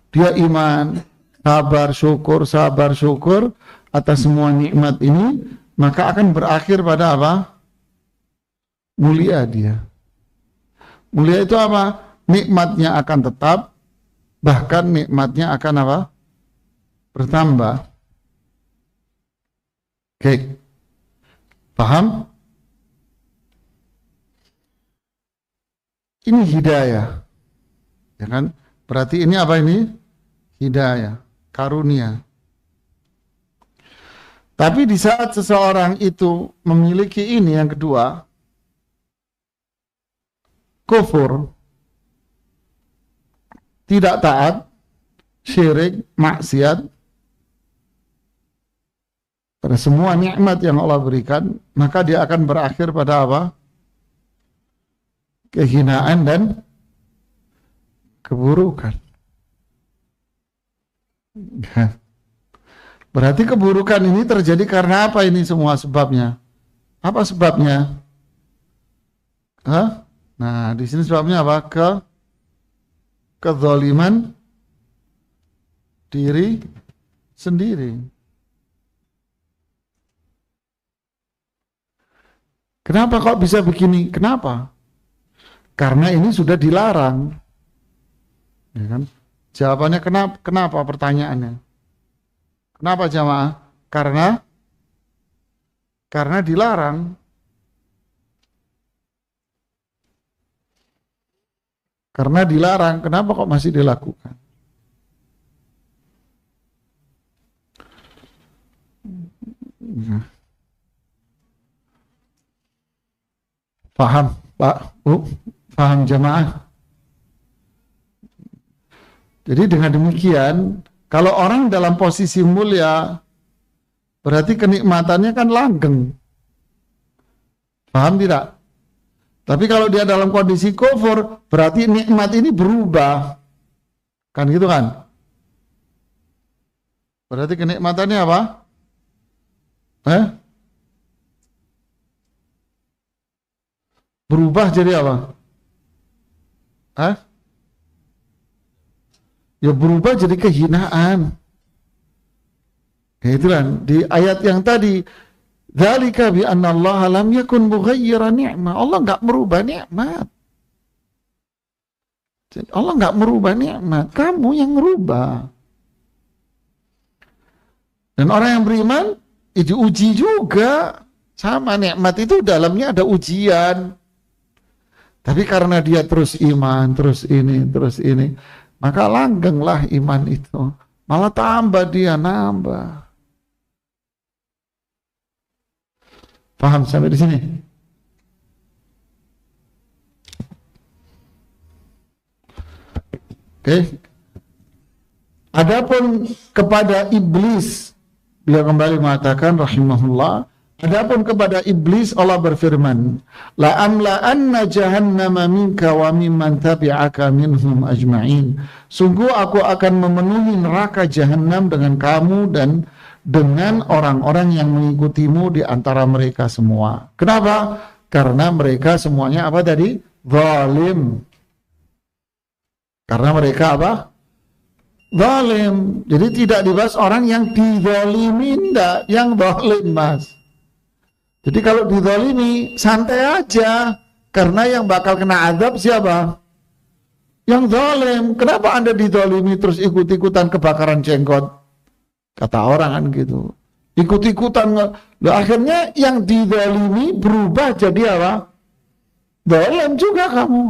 S1: Dia iman, sabar, syukur atas semua nikmat ini, maka akan berakhir pada apa? Mulia dia. Mulia itu apa? Nikmatnya akan tetap, bahkan nikmatnya akan apa? Bertambah. Oke. Paham? Ini hidayah. Ya kan? Berarti ini apa ini? Hidayah, karunia. Tapi di saat seseorang itu memiliki ini yang kedua, kufur, tidak taat, syirik, maksiat pada semua nikmat yang Allah berikan, maka dia akan berakhir pada apa? Kehinaan dan keburukan. Berarti keburukan ini terjadi karena apa ini semua sebabnya? Apa sebabnya? Hah? Nah, di sini sebabnya apa? Kezaliman diri sendiri. Kenapa kok bisa begini? Kenapa? Karena ini sudah dilarang. Ya kan? Jawabannya kenapa pertanyaannya? Kenapa jamaah? Karena dilarang. Karena dilarang, kenapa kok masih dilakukan? Paham, Pak? Paham jamaah? Jadi dengan demikian, kalau orang dalam posisi mulia, berarti kenikmatannya kan langgeng. Paham tidak? Tapi kalau dia dalam kondisi kufur, berarti nikmat ini berubah. Kan gitu kan? Berarti kenikmatannya apa? Berubah jadi apa? Ya berubah jadi kehinaan. Ya itu kan di ayat yang tadi, dzalika bi anna Allah lam yakun mughayyiran ni'mah. Allah enggak merubah nikmat. Allah enggak merubah nikmat, kamu yang merubah. Dan orang yang beriman diuji juga. Sama nikmat itu dalamnya ada ujian. Tapi karena dia terus iman, terus ini, maka langgenglah iman itu. Malah tambah dia, nambah. Paham sampai di sini? Oke. Adapun kepada iblis, beliau kembali mengatakan rahimahullah, adapun kepada iblis Allah berfirman, la amla anna jahannama minka wa mimman tabi'aka minhum ajma'in. Sungguh aku akan memenuhi neraka jahanam dengan kamu dan dengan orang-orang yang mengikutimu di antara mereka semua. Kenapa? Karena mereka semuanya apa tadi? Zalim. Karena mereka apa? Zalim. Jadi tidak dibahas orang yang dizalimin, enggak, yang zalim, Mas. Jadi kalau dizalimi santai aja, karena yang bakal kena azab siapa? Yang zalim. Kenapa Anda dizalimi terus ikut-ikutan kebakaran jenggot? Kata orang kan gitu. ikut-ikutan. Loh, akhirnya yang dizalimi berubah jadi apa? Zalim juga kamu.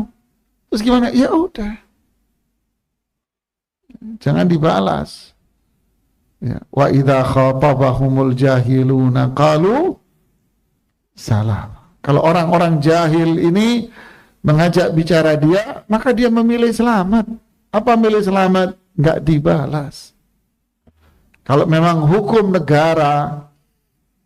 S1: Terus gimana? Ya udah, jangan dibalas. Ya. Wa idza khatabahumul jahiluna qalu salam. Kalau orang-orang jahil ini mengajak bicara dia, maka dia memilih selamat. Apa milih selamat? Nggak dibalas. Kalau memang hukum negara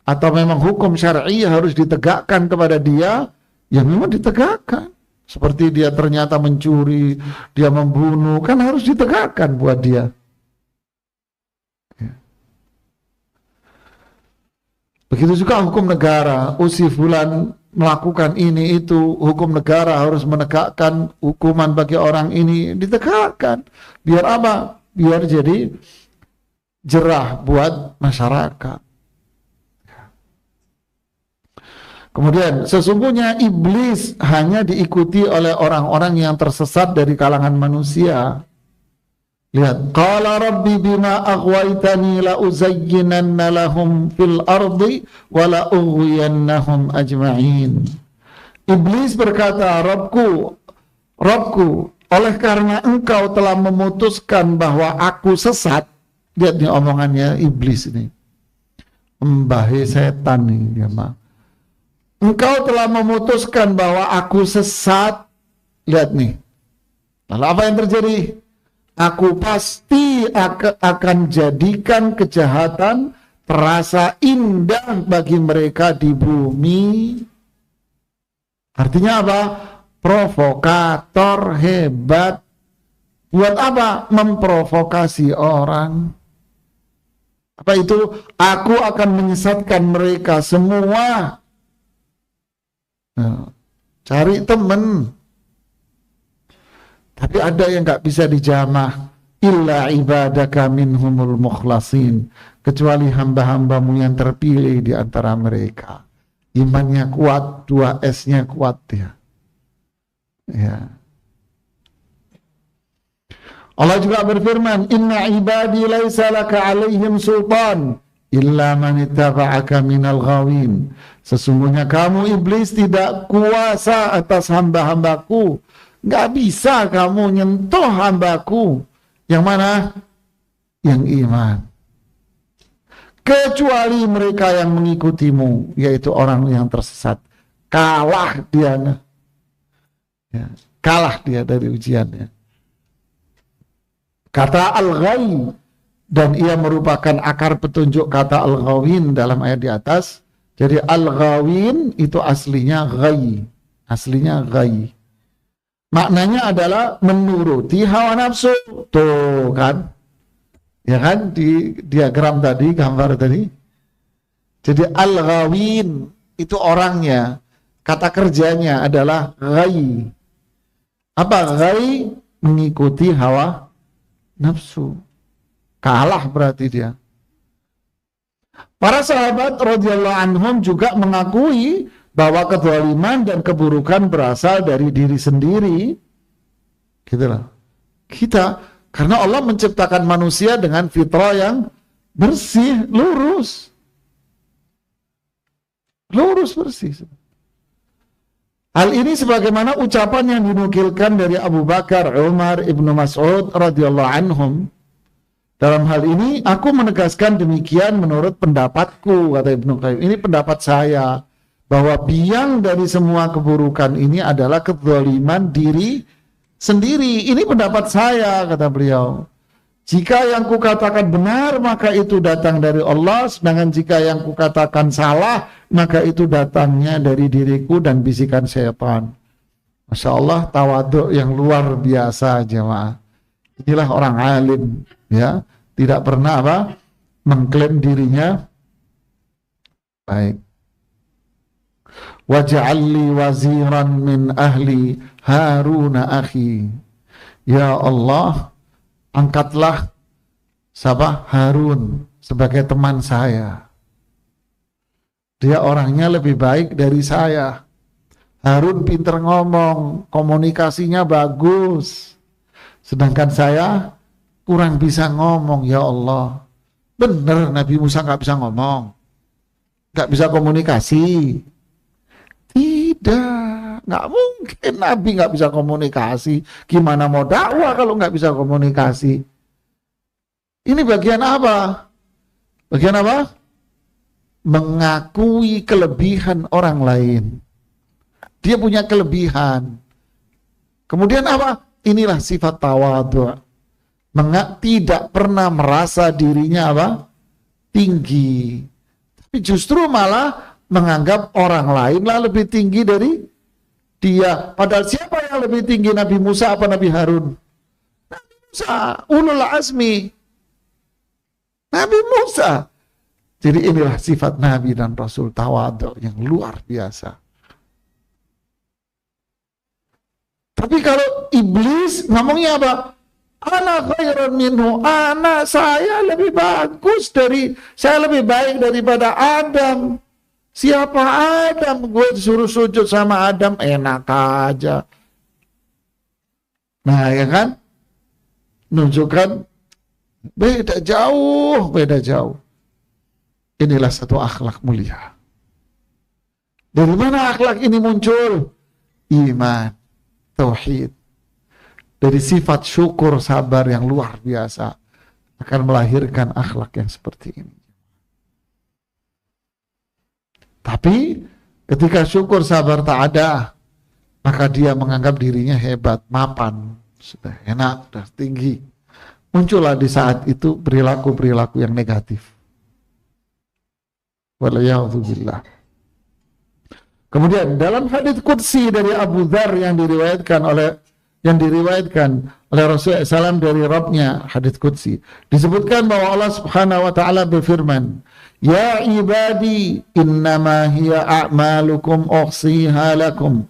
S1: atau memang hukum syar'i harus ditegakkan kepada dia, ya memang ditegakkan. Seperti dia ternyata mencuri, dia membunuh, kan harus ditegakkan buat dia. Begitu juga hukum negara, si fulan melakukan ini itu, hukum negara harus menegakkan hukuman bagi orang ini, ditegakkan. Biar apa? Biar jadi jerah buat masyarakat. Kemudian, sesungguhnya iblis hanya diikuti oleh orang-orang yang tersesat dari kalangan manusia. Lihat, qala rabbi bima aghwaytani la uzayyinanna lahum fil ardi wa la ughwiyannahum ajma'in. Iblis berkata, Rabbku, oleh karena engkau telah memutuskan bahwa aku sesat. Lihat nih omongannya iblis ini. Membahe setan nih, ya Ma. Engkau telah memutuskan bahwa aku sesat. Lihat nih. Lalu apa yang terjadi? Aku pasti akan jadikan kejahatan terasa indah bagi mereka di bumi. Artinya apa? Provokator hebat. Buat apa? Memprovokasi orang. Apa itu? Aku akan menyesatkan mereka semua. Nah, cari teman. Tapi ada yang nggak bisa dijamah, illa ibadaka minhumul mukhlasin, kecuali hamba-hambamu yang terpilih di antara mereka. Imannya kuat, 2S-nya kuat ya. Ya. Allah juga berfirman, inna ibadi laisa laka alaihim sultan illa man ittaba'aka minal ghawin. Sesungguhnya kamu iblis tidak kuasa atas hamba-hambaku. Nggak bisa kamu nyentuh hambaku. Yang mana? Yang iman. Kecuali mereka yang mengikutimu, yaitu orang yang tersesat. Kalah dia. Ya, kalah dia dari ujiannya. Kata al-ghawi, dan ia merupakan akar petunjuk kata al-ghawin dalam ayat di atas. Jadi al-ghawin itu aslinya ghayi. Aslinya ghayi. Maknanya adalah menuruti hawa nafsu. Tuh kan. Ya kan di diagram tadi, gambar tadi. Jadi al-ghawin itu orangnya. Kata kerjanya adalah ghayi. Apa ghayi? Mengikuti hawa nafsu. Kalah berarti dia. Para sahabat radhiyallahu anhum juga mengakui bahwa kezaliman dan keburukan berasal dari diri sendiri. Gitulah. Kita, karena Allah menciptakan manusia dengan fitrah yang bersih, lurus. Lurus, bersih. Hal ini sebagaimana ucapan yang dinukilkan dari Abu Bakar, Umar, Ibnu Mas'ud radhiyallahu anhum. Dalam hal ini, aku menegaskan demikian menurut pendapatku, kata Ibnu Qayyim. Ini pendapat saya. Bahwa biang dari semua keburukan ini adalah kezaliman diri sendiri. Ini pendapat saya, kata beliau. Jika yang kukatakan benar, maka itu datang dari Allah. Sedangkan jika yang kukatakan salah, maka itu datangnya dari diriku dan bisikan syaitan. Masya Allah, tawaduk yang luar biasa, jemaah. Inilah orang alim, ya, tidak pernah apa mengklaim dirinya baik. Waj'alli waziran min ahli Harun akhi. Ya Allah, angkatlah siapa? Harun sebagai teman saya. Dia orangnya lebih baik dari saya. Harun pinter ngomong, komunikasinya bagus. Sedangkan saya kurang bisa ngomong, ya Allah. Bener Nabi Musa nggak bisa ngomong, nggak bisa komunikasi? Tidak, nggak mungkin Nabi nggak bisa komunikasi. Gimana mau dakwah kalau nggak bisa komunikasi? Ini bagian apa? Bagian apa? Mengakui kelebihan orang lain. Dia punya kelebihan. Kemudian apa? Inilah sifat tawadhu. Tidak pernah merasa dirinya apa? Tinggi. Tapi justru malah menganggap orang lainlah lebih tinggi dari dia. Padahal siapa yang lebih tinggi, Nabi Musa apa Nabi Harun? Nabi Musa, ulul azmi. Nabi Musa. Jadi inilah sifat Nabi dan Rasul, tawadhu yang luar biasa. Tapi kalau iblis ngomongnya apa? Ana khairun minhu, anak saya lebih bagus saya lebih baik daripada Adam. Siapa Adam? Gue disuruh sujud sama Adam, enak aja. Nah ya kan, nunjukkan beda jauh. Inilah satu akhlak mulia. Dari mana akhlak ini muncul? Iman, tauhid. Dari sifat syukur, sabar yang luar biasa akan melahirkan akhlak yang seperti ini. Tapi ketika syukur, sabar tak ada, maka dia menganggap dirinya hebat, mapan, sudah enak, sudah tinggi. Muncullah di saat itu perilaku-perilaku yang negatif. Waliyahudzubillah. Kemudian dalam hadits qudsi dari Abu Dzar yang diriwayatkan oleh Rasulullah SAW dari Rabbnya, hadits qudsi, disebutkan bahwa Allah Subhanahu wa taala berfirman, "Ya ibadi, innama hiya a'malukum uhsiha lakum,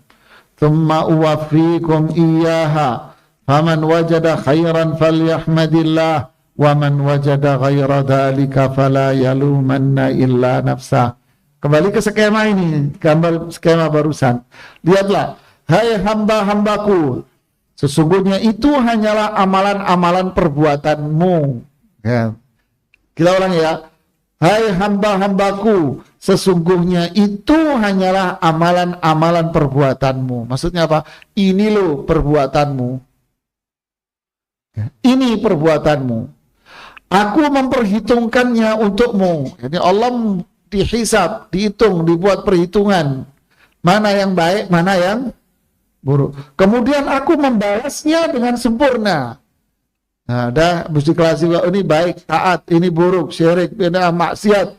S1: thumma uwaffikum iyyaha, faman wajada khairan falyahmadillah, wa man wajada ghaira dzalika fala yalumanna illa nafsah." Kembali ke skema ini, gambar skema barusan. Lihatlah, hai hamba-hambaku, sesungguhnya itu hanyalah amalan-amalan perbuatanmu. Ya. Kita ulang ya. Hai hamba-hambaku, sesungguhnya itu hanyalah amalan-amalan perbuatanmu. Maksudnya apa? Ini loh perbuatanmu. Ya. Ini perbuatanmu. Aku memperhitungkannya untukmu. Jadi Allah dihisab, dihitung, dibuat perhitungan. Mana yang baik, mana yang buruk. Kemudian aku membalasnya dengan sempurna. Nah, dah mesti klasifikasi, ini baik, taat, ini buruk, syirik, ini maksiat.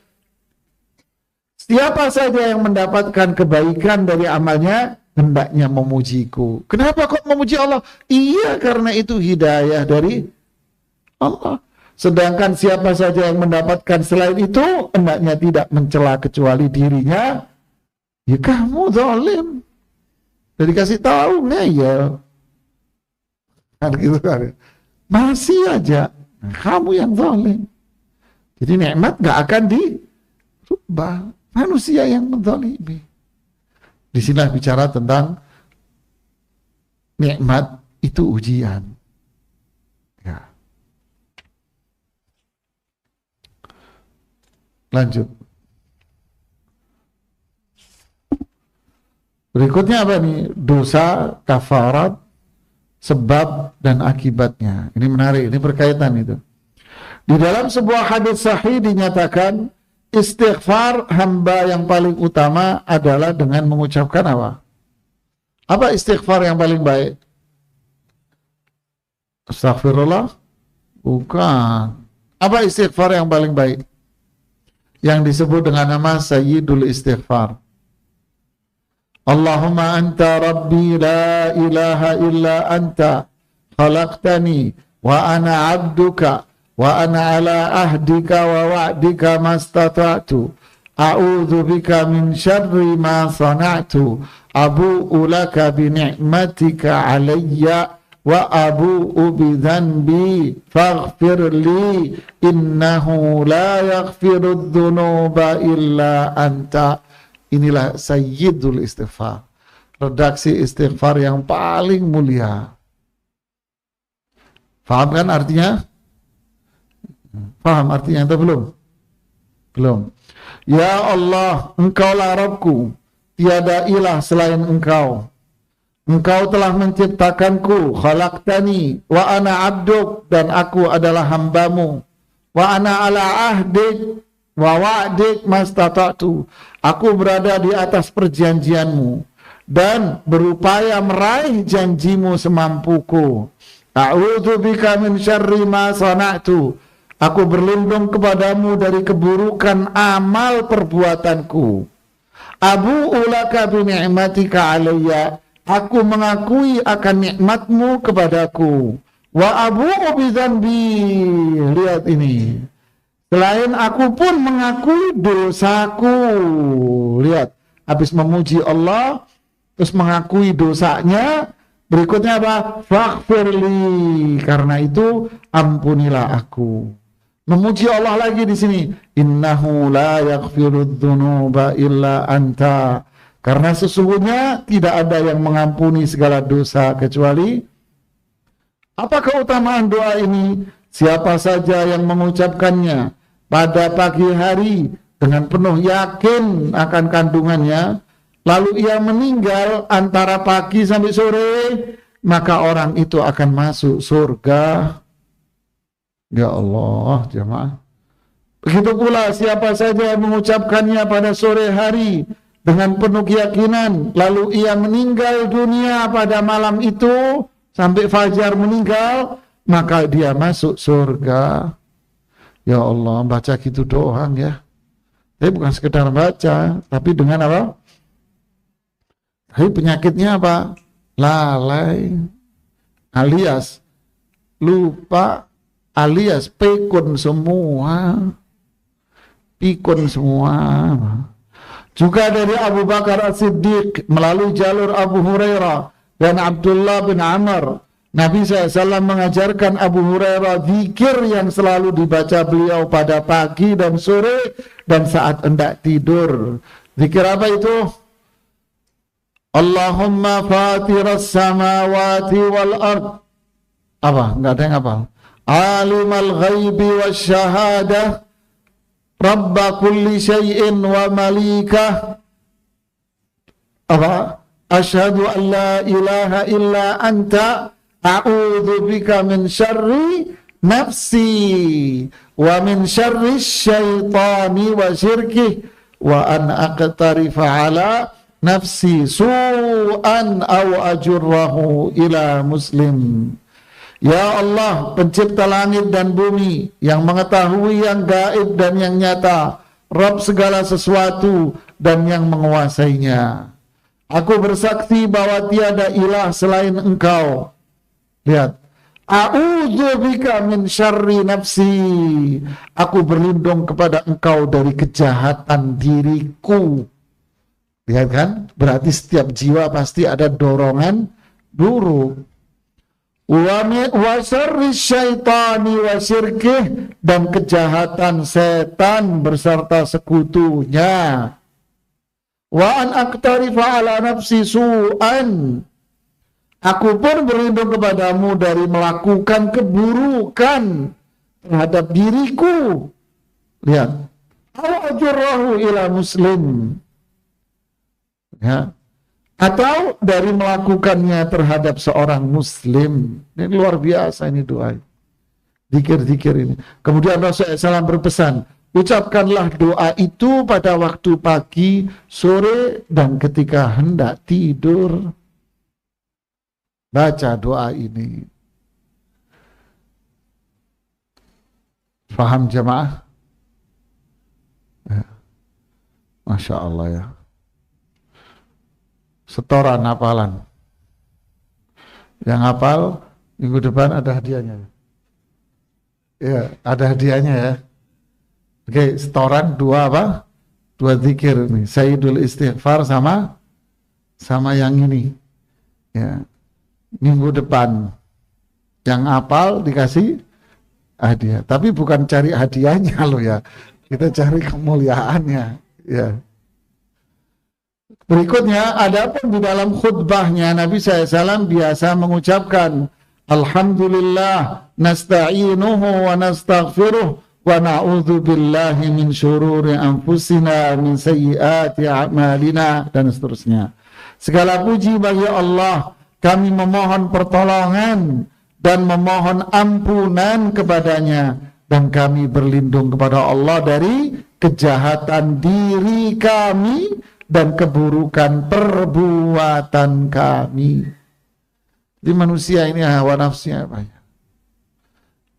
S1: Siapa saja yang mendapatkan kebaikan dari amalnya, hendaknya memujiku. Kenapa kok memuji Allah? Iya, karena itu hidayah dari Allah. Sedangkan siapa saja yang mendapatkan selain itu, hendaknya tidak mencela kecuali dirinya. Ya kamu zalim. Jadi kasih tahu ngeyel. Kan gitu kan. Masih aja kamu yang zalim. Jadi nikmat gak akan dirubah. Manusia yang menzalimi. Di sini bicara tentang nikmat itu ujian. Ya. Lanjut. Berikutnya apa nih? Dosa, kafarat, sebab dan akibatnya. Ini menarik, ini berkaitan itu. Di dalam sebuah hadis sahih dinyatakan istighfar hamba yang paling utama adalah dengan mengucapkan apa? Apa istighfar yang paling baik? Astagfirullah? Bukan. Apa istighfar yang paling baik? Yang disebut dengan nama Sayyidul Istighfar. Allahumma anta rabbi la ilaha illa anta khalaqtani wa ana abduka wa ana ala ahdika wa wa'dika mastata'tu a'udzu bika min syarri ma sana'tu abu'u laka bi ni'matika 'alayya wa abu'u bi dhanbi faghfir li innahu la yaghfirudz dzunuba illa anta. Inilah Sayyidul Istighfar, redaksi istighfar yang paling mulia. Faham kan artinya? Paham artinya atau belum? Belum. Ya Allah, Engkaulah Rabbku, tiada ilah selain Engkau. Engkau telah menciptakanku, khalaqtani, wa ana abduk, dan aku adalah hambamu. Wa ana ala ahdik, wa wa'dik mastata'tu. Aku berada di atas perjanjianmu, dan berupaya meraih janjimu semampuku. A'udzu bika min syarri ma sana'tu. Aku berlindung kepadamu dari keburukan amal perbuatanku. Abu'u laka bi ni'matika alayya. Aku mengakui akan nikmatmu kepadaku. Wa abu'u bi dzanbi. Lihat ini. Selain aku pun mengakui dosaku. Lihat, habis memuji Allah, terus mengakui dosanya. Berikutnya apa? Faghfirli. Karena itu ampunilah aku. Memuji Allah lagi di sini. Innahu la yaghfirudz dzunuba illa anta. Karena sesungguhnya tidak ada yang mengampuni segala dosa kecuali. Apa keutamaan doa ini? Siapa saja yang mengucapkannya pada pagi hari dengan penuh yakin akan kandungannya, lalu ia meninggal antara pagi sampai sore, maka orang itu akan masuk surga. Ya Allah, jemaah. Begitu pula siapa saja yang mengucapkannya pada sore hari dengan penuh keyakinan, lalu ia meninggal dunia pada malam itu sampai fajar meninggal, maka dia masuk surga. Ya Allah, baca gitu doang ya. Tapi bukan sekedar baca, tapi dengan apa? Tapi penyakitnya apa? Lalai, alias lupa, alias pikun semua. Juga dari Abu Bakar As-Siddiq melalui jalur Abu Hurairah dan Abdullah bin Amr, Nabi SAW mengajarkan Abu Hurairah zikir yang selalu dibaca beliau pada pagi dan sore dan saat hendak tidur. Zikir apa itu? Allahumma fatiras samawati wal ard. Apa? Enggak ada yang hafal. Alimal ghaibi wasyahadah, Rabba kulli syai'in wa malikah. Apa? Asyhadu an la ilaha illa anta, a'udzu bika min syarri nafsi wa min syarri syaitani wa syirkih wa an aqtarifa ala nafsi su'an aw ajurrahu ila muslim. Ya Allah, pencipta langit dan bumi, yang mengetahui yang gaib dan yang nyata, Rabb segala sesuatu dan yang menguasainya. Aku bersaksi bahwa tiada ilah selain Engkau. Lihat. A'udzu bika min syarri nafsi. Aku berlindung kepada Engkau dari kejahatan diriku. Lihat kan? Berarti setiap jiwa pasti ada dorongan buruk. Wa syarri syaitani wa syirkih, dan kejahatan setan beserta sekutunya. Wa an aqtarifa ala nafsi su'an. Aku pun berlindung kepadamu dari melakukan keburukan terhadap diriku. Lihat. Aw ajurrahu ila muslim. Ya. Atau dari melakukannya terhadap seorang muslim. Ini luar biasa ini doa. Zikir-zikir ini. Kemudian Rasulullah SAW berpesan, ucapkanlah doa itu pada waktu pagi, sore, dan ketika hendak tidur. Baca doa ini. Faham jemaah? Ya. Masya Allah ya. Setoran hafalan. Yang hafal minggu depan ada hadiahnya. Ya, ada hadiahnya ya. Oke, setoran dua apa? Dua zikir nih. Sayyidul Istighfar sama yang ini. Ya. Minggu depan yang hafal dikasih hadiah. Tapi bukan cari hadiahnya loh ya. Kita cari kemuliaannya. Ya. Berikutnya, adapun di dalam khutbahnya Nabi SAW biasa mengucapkan Alhamdulillah nasta'inuhu wa nastaghfiruh wa na'udzu billahi min syururi anfusina min sayyiati a'malina, dan seterusnya. Segala puji bagi Allah, kami memohon pertolongan dan memohon ampunan kepadanya, dan kami berlindung kepada Allah dari kejahatan diri kami dan keburukan perbuatan kami. Di manusia ini hawa nafsunya banyak.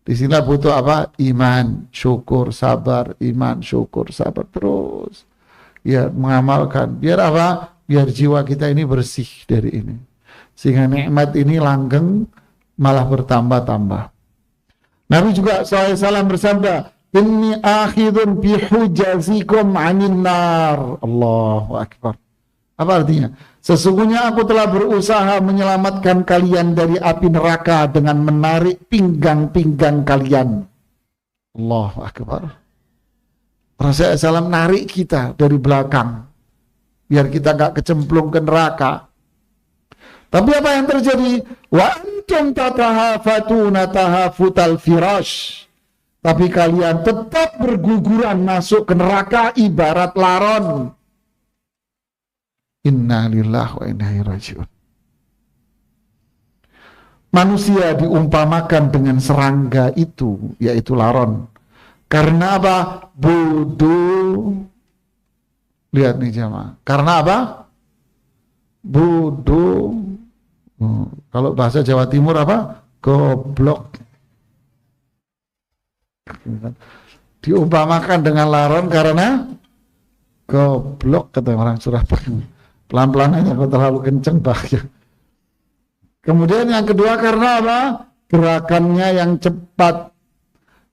S1: Di sini butuh apa? Iman, syukur, sabar, iman, syukur, sabar terus. Ya, mengamalkan. Biar apa? Biar jiwa kita ini bersih dari ini. Sehingga nikmat ini langgeng, malah bertambah-tambah. Nabi juga SAW bersabda, "Inni akhidun bihujazikum 'anin nar." Allahu Akbar. Apa artinya? Sesungguhnya aku telah berusaha menyelamatkan kalian dari api neraka dengan menarik pinggang-pinggang kalian. Allahu Akbar. Rasulullah SAW narik kita dari belakang, biar kita gak kecemplung ke neraka. Tapi apa yang terjadi? Wa antum tatahafatuna tahafutal firash. Tapi kalian tetap berguguran masuk ke neraka ibarat laron. Inna lillahi wa inna ilaihi raji'un. Manusia diumpamakan dengan serangga itu, yaitu laron. Karena apa? Bodoh. Lihat nih jamaah. Karena apa? Bodoh. Kalau bahasa Jawa Timur apa? Goblok. Diumpamakan dengan laron karena goblok, kata orang Surabaya. Pelan-pelan aja, kalau terlalu kenceng bahaya. Kemudian yang kedua karena apa? Gerakannya yang cepat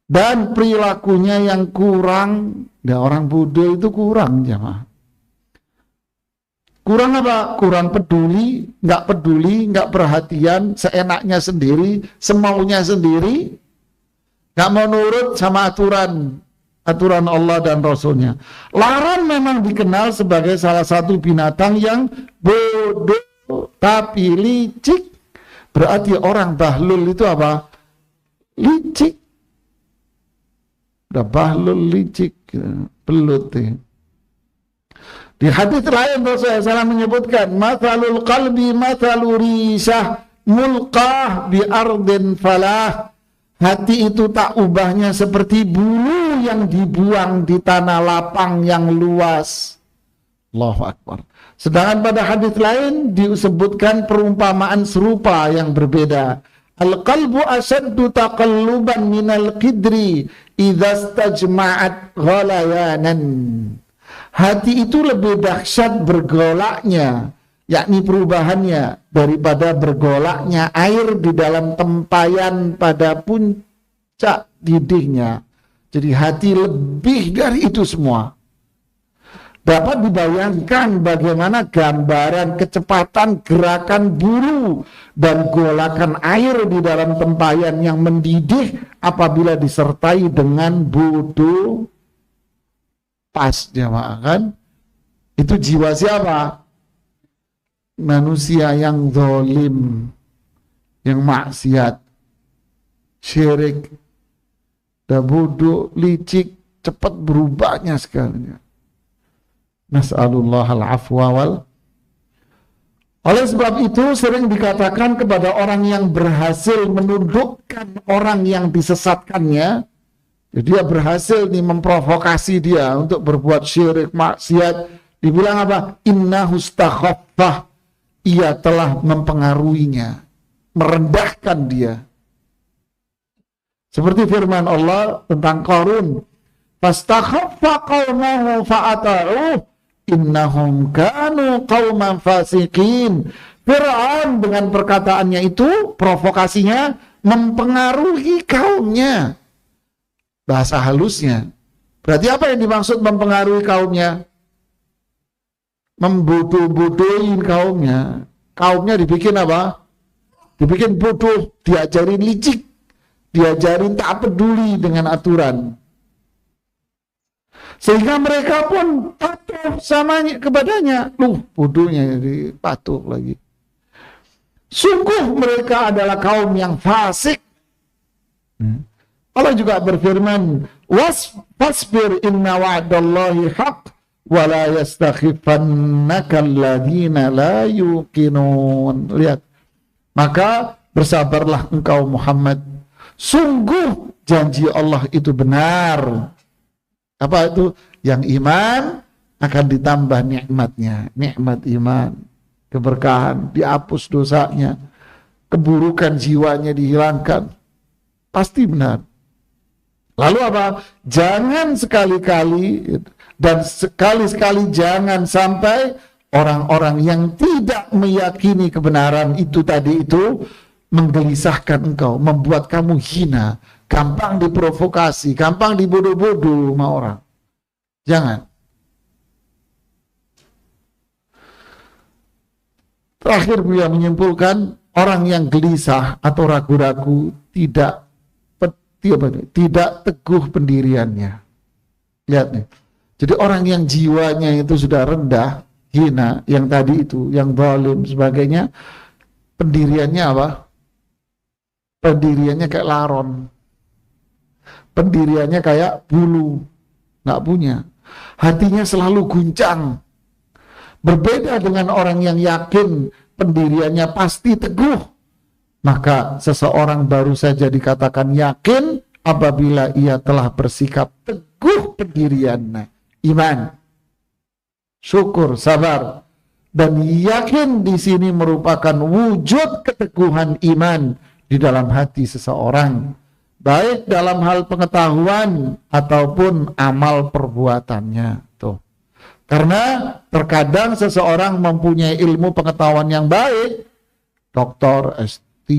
S1: dan perilakunya yang kurang. Ya, orang bodoh itu kurang jamaah. Kurang apa? Kurang peduli, nggak perhatian, seenaknya sendiri, semaunya sendiri, nggak mau nurut sama aturan Allah dan Rasulnya. Laron memang dikenal sebagai salah satu binatang yang bodoh tapi licik. Berarti orang bahlul itu apa? Licik. Udah bahlul licik, belut. Di hadis lain Rasulullah SAW menyebutkan, "Mathalul qalbi mathalu risah mulqah bi ardin falah." Hati itu tak ubahnya seperti bulu yang dibuang di tanah lapang yang luas. Allahu Akbar. Sedangkan pada hadis lain disebutkan perumpamaan serupa yang berbeda. Al-qalbu asaddu taqalluban minal qidri idza stajma'at ghalayanan. Hati itu lebih dahsyat bergolaknya, yakni perubahannya, daripada bergolaknya air di dalam tempayan pada puncak didihnya. Jadi hati lebih dari itu semua. Dapat dibayangkan bagaimana gambaran kecepatan gerakan bulu dan golakan air di dalam tempayan yang mendidih apabila disertai dengan bodoh. Pas jamaah kan? Itu jiwa siapa? Manusia yang zalim, yang maksiat, syirik, dah bodoh, licik, cepat berubahnya sekali. Nas'alullah al-afwa wal. Oleh sebab itu sering dikatakan kepada orang yang berhasil menundukkan orang yang disesatkannya, dia berhasil nih memprovokasi dia untuk berbuat syirik, maksiat, dibilang apa? Innahu stakhaffah. Ia telah mempengaruhinya, merendahkan dia. Seperti firman Allah tentang Qarun, fastakhaffa qaumahu fa'ata'uh innahum kanu qauman fasiqin. Fir'aun dengan perkataannya itu, provokasinya, mempengaruhi kaumnya. Bahasa halusnya. Berarti apa yang dimaksud mempengaruhi kaumnya? Membodoh-bodohin kaumnya. Kaumnya dibikin apa? Dibikin bodoh, diajarin licik, diajarin tak peduli dengan aturan. Sehingga mereka pun patuh sama kepadanya. Bodohnya jadi patuh lagi. Sungguh mereka adalah kaum yang fasik. Allah juga berfirman, Wasbir inna wa'dallahi haq wa la yastakhifannaka alladhina la yuqinun. Lihat. Maka bersabarlah engkau Muhammad. Sungguh janji Allah itu benar. Apa itu? Yang iman akan ditambah nikmatnya. Nikmat iman, keberkahan, dihapus dosanya, keburukan jiwanya dihilangkan. Pasti benar. Lalu apa? Jangan sekali-kali dan sekali-sekali jangan sampai orang-orang yang tidak meyakini kebenaran itu tadi itu menggelisahkan engkau, membuat kamu hina, gampang diprovokasi, gampang dibodoh-bodoh sama orang. Jangan. Terakhir beliau menyimpulkan, orang yang gelisah atau ragu-ragu tidak teguh pendiriannya. Lihat nih. Jadi orang yang jiwanya itu sudah rendah, hina, yang tadi itu, yang zalim sebagainya, pendiriannya apa? Pendiriannya kayak laron. Pendiriannya kayak bulu. Nggak punya. Hatinya selalu guncang. Berbeda dengan orang yang yakin pendiriannya pasti teguh. Maka seseorang baru saja dikatakan yakin apabila ia telah bersikap teguh pendiriannya. Iman, syukur, sabar. Dan yakin di sini merupakan wujud keteguhan iman di dalam hati seseorang, baik dalam hal pengetahuan ataupun amal perbuatannya. Tuh. Karena terkadang seseorang mempunyai ilmu pengetahuan yang baik, doktor, S3,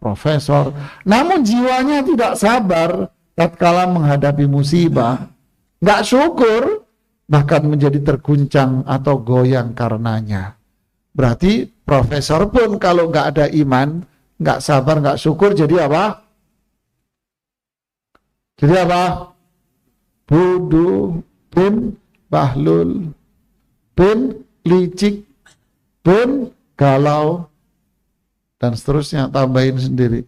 S1: profesor, namun jiwanya tidak sabar tatkala menghadapi musibah, nggak syukur, bahkan menjadi terguncang atau goyang karenanya. Berarti profesor pun kalau nggak ada iman, nggak sabar, nggak syukur, jadi apa? Jadi apa? Bodoh, bin bahlul, bin licik, bin galau, dan seterusnya, tambahin sendiri.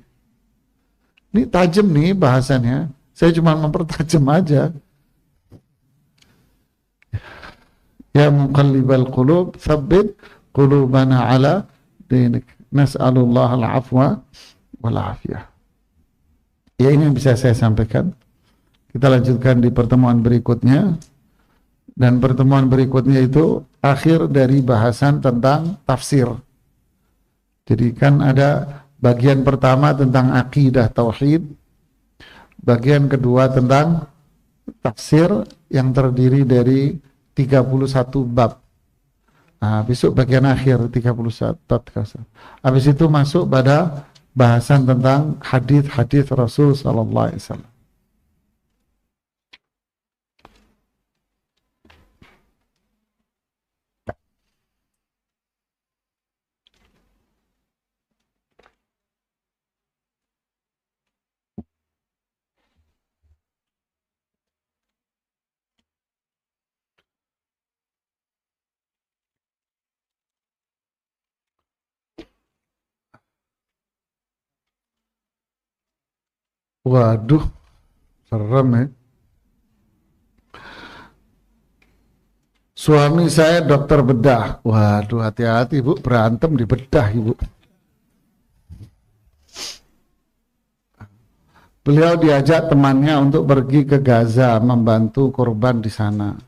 S1: Ini tajam nih bahasannya, saya cuma mempertajam aja. Ya muqallibal qulub, tsabbit qulubana ala dinik. Nas'alullah al-afwa wal afiyah. Ya, ini yang bisa saya sampaikan. Kita lanjutkan di pertemuan berikutnya. Dan pertemuan berikutnya itu akhir dari bahasan tentang tafsir. Jadi kan ada bagian pertama tentang akidah tauhid, bagian kedua tentang tafsir yang terdiri dari 31 bab. Nah, besok bagian akhir 31 bab. Habis itu masuk pada bahasan tentang hadis-hadis Rasul sallallahu alaihi wasallam. Waduh, serem ya. Suami saya dokter bedah. Waduh, hati-hati Bu, berantem di bedah Ibu. Beliau diajak temannya untuk pergi ke Gaza membantu korban di sana.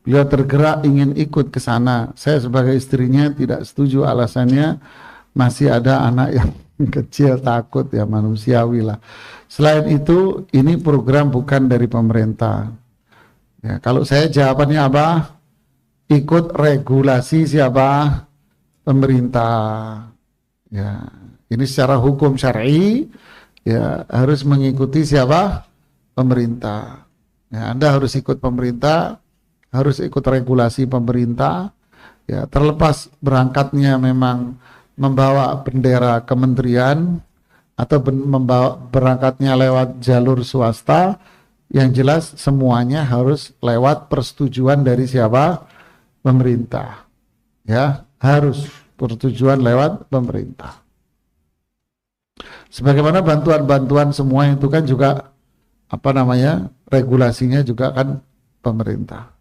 S1: Beliau tergerak ingin ikut ke sana. Saya sebagai istrinya tidak setuju, alasannya masih ada anak yang kecil, takut, ya manusiawi lah. Selain itu, ini program bukan dari pemerintah. Ya, kalau saya jawabannya apa? Ikut regulasi siapa? Pemerintah. Ya, ini secara hukum syar'i, ya harus mengikuti siapa? Pemerintah. Ya, Anda harus ikut pemerintah, harus ikut regulasi pemerintah. Ya, terlepas berangkatnya memang membawa bendera kementerian atau membawa berangkatnya lewat jalur swasta, yang jelas semuanya harus lewat persetujuan dari siapa? Pemerintah. Ya, harus persetujuan lewat pemerintah. Sebagaimana bantuan-bantuan semua itu kan juga regulasinya juga kan pemerintah.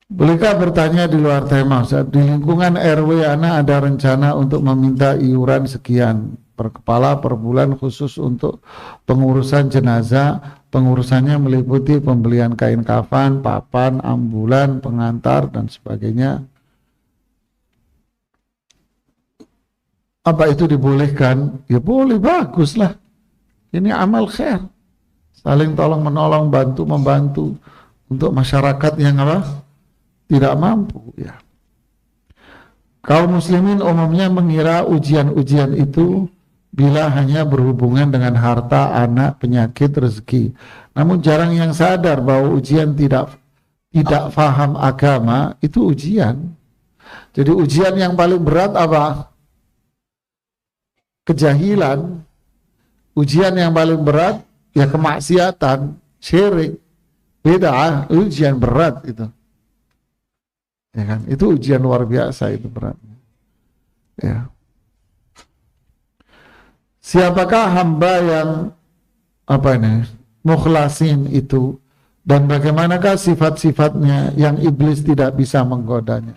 S1: Bolehkah bertanya di luar tema, Ustaz? Di lingkungan RW Ana ada rencana untuk meminta iuran sekian per kepala per bulan khusus untuk pengurusan jenazah. Pengurusannya meliputi pembelian kain kafan, papan, ambulan, pengantar, dan sebagainya. Apa itu dibolehkan? Ya boleh, bagus lah. Ini amal khair. Saling tolong menolong, bantu membantu untuk masyarakat yang apa? Tidak mampu, ya. Kaum muslimin umumnya mengira ujian-ujian itu bila hanya berhubungan dengan harta, anak, penyakit, rezeki. Namun jarang yang sadar bahwa ujian tidak paham agama itu ujian. Jadi ujian yang paling berat apa? Kejahilan. Ujian yang paling berat ya kemaksiatan, syirik, bid'ah, ujian berat itu. Ya kan? Itu ujian luar biasa, itu beratnya. Ya. Siapakah hamba yang mukhlasin itu, dan bagaimanakah sifat-sifatnya yang iblis tidak bisa menggodanya?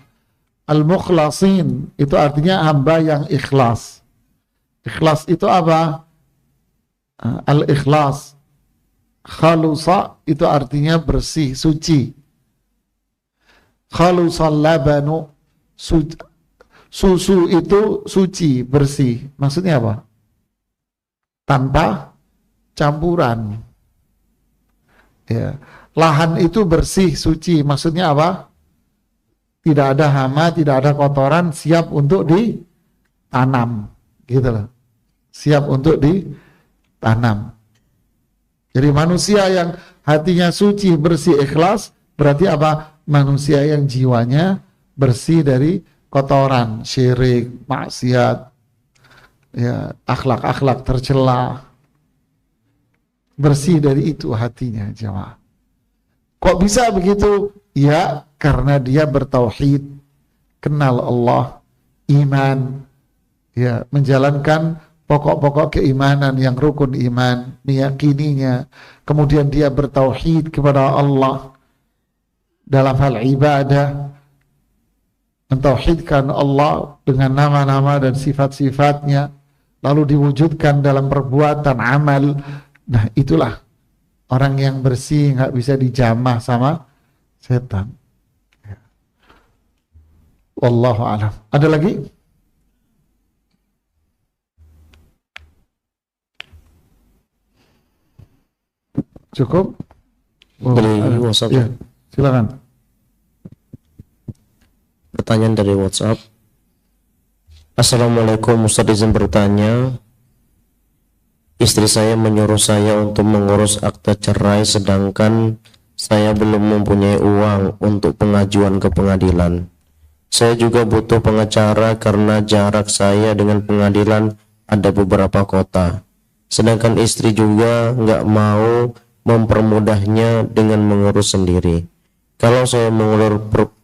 S1: Al-mukhlasin itu artinya hamba yang ikhlas. Ikhlas itu apa? Al-ikhlas. Khalusa itu artinya bersih, suci. Khalusal labanu, susu itu suci, bersih. Maksudnya apa? Tanpa campuran. Ya. Lahan itu bersih, suci. Maksudnya apa? Tidak ada hama, tidak ada kotoran, siap untuk ditanam. Gitu loh. Siap untuk ditanam. Jadi manusia yang hatinya suci, bersih, ikhlas, berarti apa? Manusia yang jiwanya bersih dari kotoran, syirik, maksiat, ya, akhlak-akhlak tercela. Bersih dari itu hatinya, jemaah. Kok bisa begitu? Ya, karena dia bertauhid, kenal Allah, iman, ya, menjalankan pokok-pokok keimanan yang rukun iman, meyakininya, kemudian dia bertauhid kepada Allah dalam hal ibadah, mentauhidkan Allah dengan nama-nama dan sifat-sifatnya, lalu diwujudkan dalam perbuatan amal. Nah, itulah orang yang bersih, nggak bisa dijamah sama setan. Wallahu a'lam. Ada lagi? Cukup?
S2: Dari WhatsApp.
S1: Ya, silakan.
S2: Pertanyaan dari WhatsApp. Assalamualaikum, Ustaz, izin bertanya. Istri saya menyuruh saya untuk mengurus akta cerai sedangkan saya belum mempunyai uang untuk pengajuan ke pengadilan. Saya juga butuh pengacara karena jarak saya dengan pengadilan ada beberapa kota. Sedangkan istri juga nggak mau mempermudahnya dengan mengurus sendiri. Kalau saya mengulur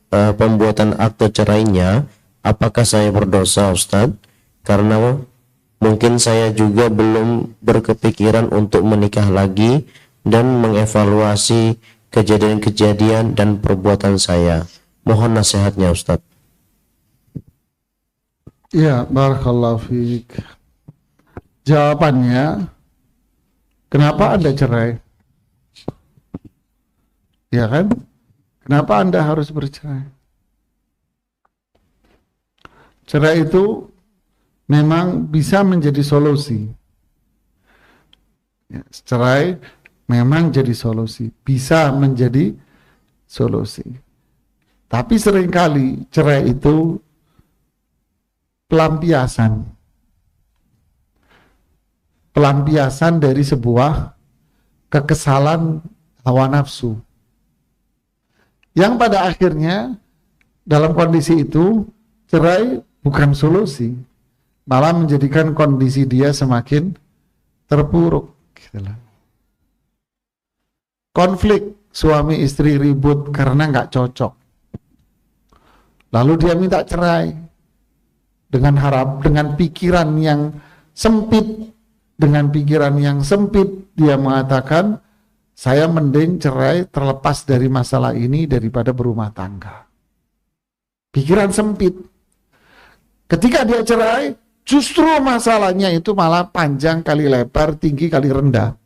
S2: pembuatan akte cerainya, apakah saya berdosa, Ustaz? Karena mungkin saya juga belum berkepikiran untuk menikah lagi dan mengevaluasi kejadian-kejadian dan perbuatan saya. Mohon nasihatnya, Ustaz.
S1: Ya, barakallahu fiik. Jawabannya, kenapa Anda cerai? Ya kan? Kenapa Anda harus bercerai? Cerai itu memang bisa menjadi solusi. Ya, cerai memang jadi solusi, bisa menjadi solusi. Tapi seringkali cerai itu pelampiasan dari sebuah kekesalan hawa nafsu, yang pada akhirnya dalam kondisi itu cerai bukan solusi, malah menjadikan kondisi dia semakin terpuruk. Konflik suami istri ribut karena nggak cocok, lalu dia minta cerai dengan pikiran yang sempit, dia mengatakan, saya mending cerai terlepas dari masalah ini daripada berumah tangga. Pikiran sempit. Ketika dia cerai, justru masalahnya itu malah panjang kali lebar, tinggi kali rendah.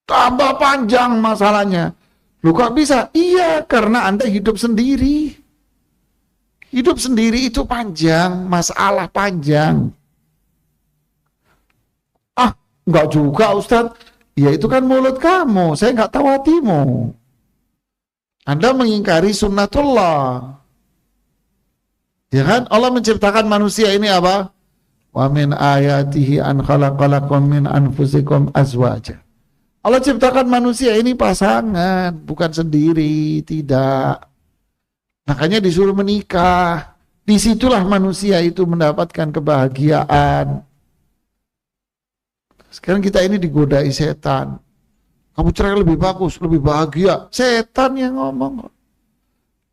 S1: Tambah panjang masalahnya. Loh kok bisa? Iya, karena Anda hidup sendiri. Hidup sendiri itu panjang, masalah panjang. Ah, enggak juga Ustadz. Ya itu kan mulut kamu, saya enggak tahu hatimu. Anda mengingkari sunnatullah. Ya kan? Allah menciptakan manusia ini apa? Wa min ayatihi an khalaqalakum min anfusikum azwaja. Allah ciptakan manusia ini pasangan, bukan sendiri, tidak. Makanya disuruh menikah. Disitulah manusia itu mendapatkan kebahagiaan. Sekarang kita ini digodai setan. Kamu cerai lebih bagus, lebih bahagia. Setan yang ngomong.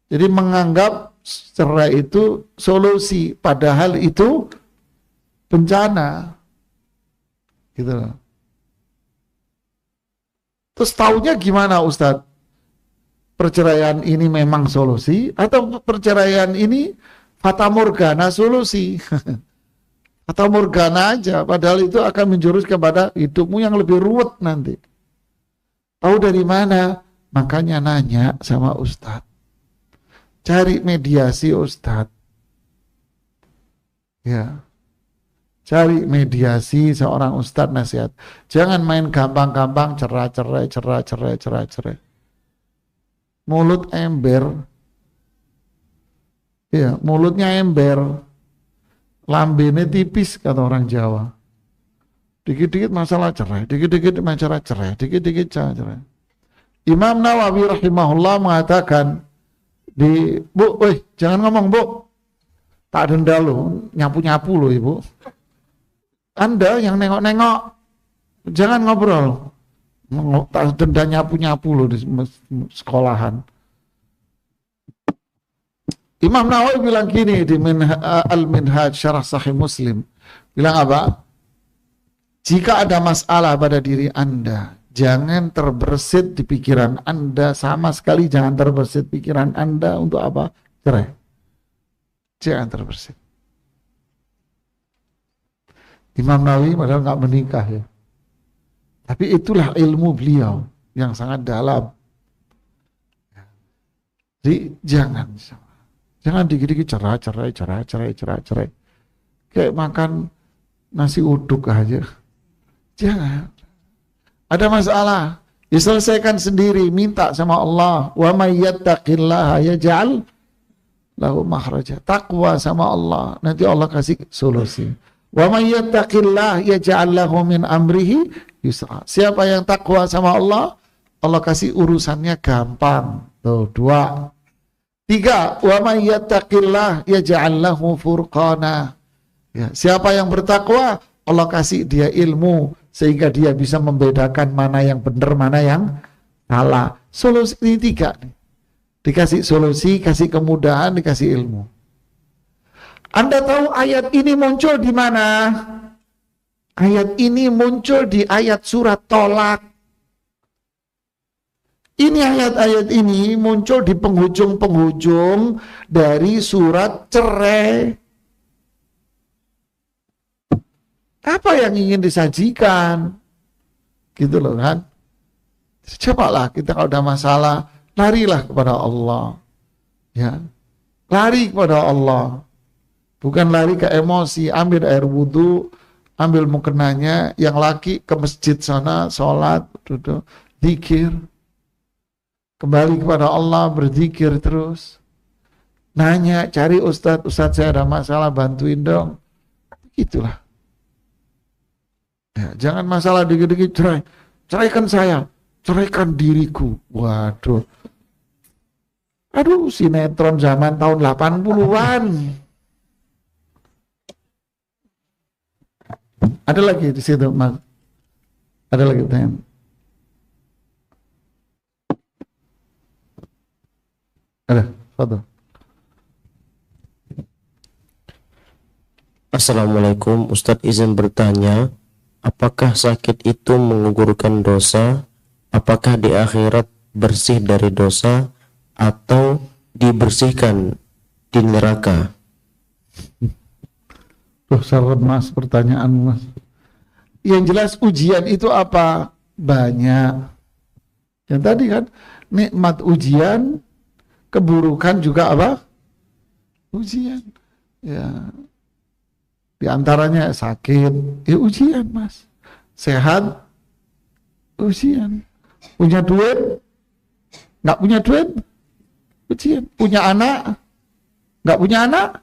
S1: Jadi menganggap cerai itu solusi, padahal itu bencana. Gitu loh. Terus taunya gimana Ustadz? Perceraian ini memang solusi atau perceraian ini fata morgana solusi? Fata morgana aja, padahal itu akan menjurus kepada hidupmu yang lebih ruwet nanti. Tahu dari mana? Makanya nanya sama Ustadz. Cari mediasi Ustadz. Ya. Cari mediasi seorang Ustadz nasihat. Jangan main gampang-gampang cerai. Mulut ember. Ya, mulutnya ember. Lambene tipis kata orang Jawa. Dikit-dikit masalah cerai, dikit-dikit masalah cerai, dikit-dikit cerai. Imam Nawawi rahimahullah mengatakan Bu, jangan ngomong Bu. Tak denda lo, nyapu-nyapu lo Ibu. Anda yang nengok-nengok, jangan ngobrol. Tak denda nyapu-nyapu lo di sekolahan. Imam Nawawi bilang gini di Al-Minhaj Syarah Sahih Muslim. Bilang apa? Jika ada masalah pada diri Anda, jangan terbersit di pikiran Anda, sama sekali jangan terbersit pikiran Anda untuk apa? Cerai. Jangan terbersit. Imam Nawawi padahal nggak menikah ya. Tapi itulah ilmu beliau yang sangat dalam. Jadi jangan dikit-dikit cerai. Kayak makan nasi uduk aja. Jangan. Ada masalah, diselesaikan sendiri, minta sama Allah. Wa may yattaqillaha yaj'al lahu makhraja. Takwa sama Allah, nanti Allah kasih solusi. Wa may yattaqillaha yaj'al lahu min amrihi yusra. Siapa yang takwa sama Allah, Allah kasih urusannya gampang. Tuh, 2. 3, wa may yattaqillah yaj'al lahu furqana. Ya, siapa yang bertakwa, Allah kasih dia ilmu sehingga dia bisa membedakan mana yang benar, mana yang salah. Solusi ini 3 nih. Dikasih solusi, kasih kemudahan, dikasih ilmu. Anda tahu ayat ini muncul di mana? Ayat ini muncul di ayat surat Tolak. Ini ayat-ayat ini muncul di penghujung-penghujung dari surat cerai. Apa yang ingin disajikan? Gitu loh kan. Cobalah kita kalau ada masalah, larilah kepada Allah. Ya. Lari kepada Allah. Bukan lari ke emosi, ambil air wudhu, ambil mukenanya, yang laki ke masjid sana, sholat, duduk, zikir. Kembali kepada Allah, berzikir terus. Nanya, cari Ustadz saya ada masalah, bantuin dong. Itulah. Ya, jangan masalah dikit-dikit cerai. Ceraikan saya, ceraikan diriku. Waduh. Aduh, sinetron zaman tahun 80-an. Ada lagi di situ, Mas. Ada lagi pertanyaan. Ada, fadhil.
S2: Assalamualaikum, Ustadz izin bertanya, apakah sakit itu menggugurkan dosa? Apakah di akhirat bersih dari dosa atau dibersihkan di neraka?
S1: Loh, serem Mas pertanyaan Mas. Yang jelas ujian itu apa? Banyak. Yang tadi kan nikmat ujian, keburukan juga apa? Ujian. Ya. Di antaranya sakit, ya ujian Mas. Sehat, ujian. Punya duit, nggak punya duit, ujian. Punya anak, nggak punya anak,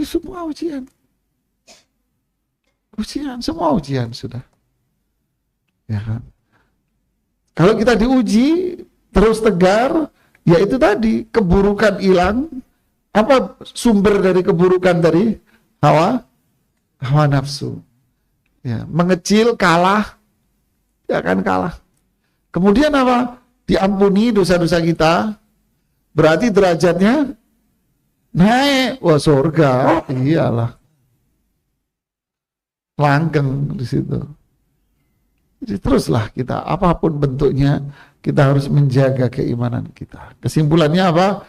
S1: semua ujian. Ujian, semua ujian sudah. Ya kan? Kalau kita diuji terus tegar, ya itu tadi keburukan hilang. Apa sumber dari keburukan tadi? Hawa nafsu. Ya, mengecil, kalah, ya kan kalah. Kemudian apa? Diampuni dosa-dosa kita, berarti derajatnya naik. Wah, surga, iyalah. Langgeng di situ. Jadi teruslah kita, apapun bentuknya, kita harus menjaga keimanan kita. Kesimpulannya apa?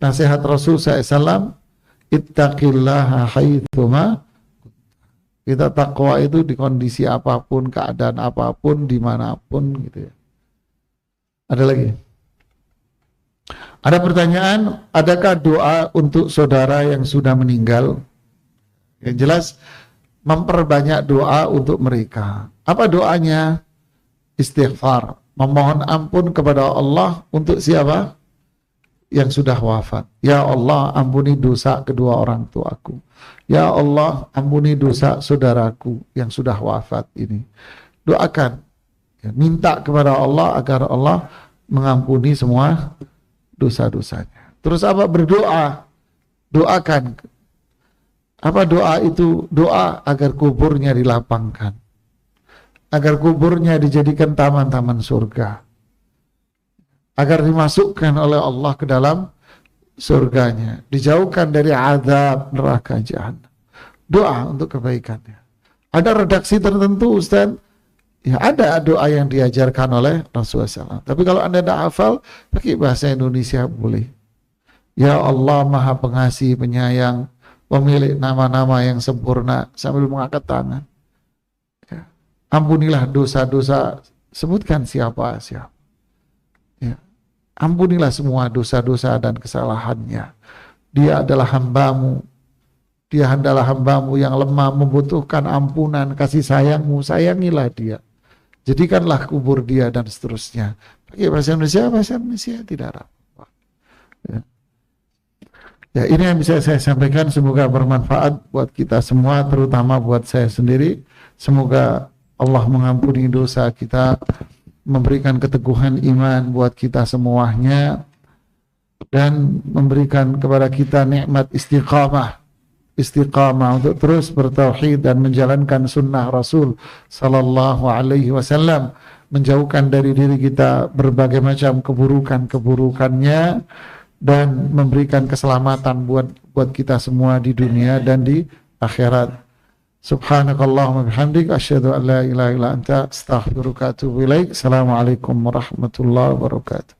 S1: Nasihat Rasul SAW, ittaqillaha haitsuma. Kita takwa itu di kondisi apapun, keadaan apapun, dimanapun gitu ya. Ada lagi? Ada pertanyaan, adakah doa untuk saudara yang sudah meninggal? Yang jelas, memperbanyak doa untuk mereka. Apa doanya? Istighfar, memohon ampun kepada Allah untuk siapa? Yang sudah wafat. Ya Allah, ampuni dosa kedua orang tuaku. Ya Allah, ampuni dosa saudaraku yang sudah wafat ini. Doakan, ya, minta kepada Allah agar Allah mengampuni semua dosa-dosanya. Terus apa? Berdoa. Doakan. Apa doa itu? Doa agar kuburnya dilapangkan, agar kuburnya dijadikan taman-taman surga, agar dimasukkan oleh Allah ke dalam surganya, dijauhkan dari azab neraka jahanam. Doa untuk kebaikannya. Ada redaksi tertentu Ustaz? Ya ada doa yang diajarkan oleh Rasulullah SAW. Tapi kalau Anda tidak hafal, pakai bahasa Indonesia boleh. Ya Allah Maha Pengasih Penyayang, pemilik nama-nama yang sempurna, sambil mengangkat tangan. Ya. Ampunilah dosa-dosa, sebutkan siapa. Ya. Ampunilah semua dosa-dosa dan kesalahannya. Dia adalah hambamu. Dia adalah hambamu yang lemah, membutuhkan ampunan, kasih sayangmu. Sayangilah dia. Jadikanlah kubur dia dan seterusnya. Pakai bahasa Indonesia tidak apa-apa. Ya. Ya, ini yang bisa saya sampaikan, semoga bermanfaat buat kita semua, terutama buat saya sendiri. Semoga Allah mengampuni dosa kita, memberikan keteguhan iman buat kita semuanya, dan memberikan kepada kita nikmat istiqamah untuk terus bertauhid dan menjalankan sunnah Rasul sallallahu alaihi wasallam, menjauhkan dari diri kita berbagai macam keburukannya, dan memberikan keselamatan buat kita semua di dunia dan di akhirat. Subhanakallahumma bihamdik, asyhadu an la ilaha illa anta, astaghfiruka wa atubu ilaik. Assalamualaikum warahmatullahi wabarakatuh.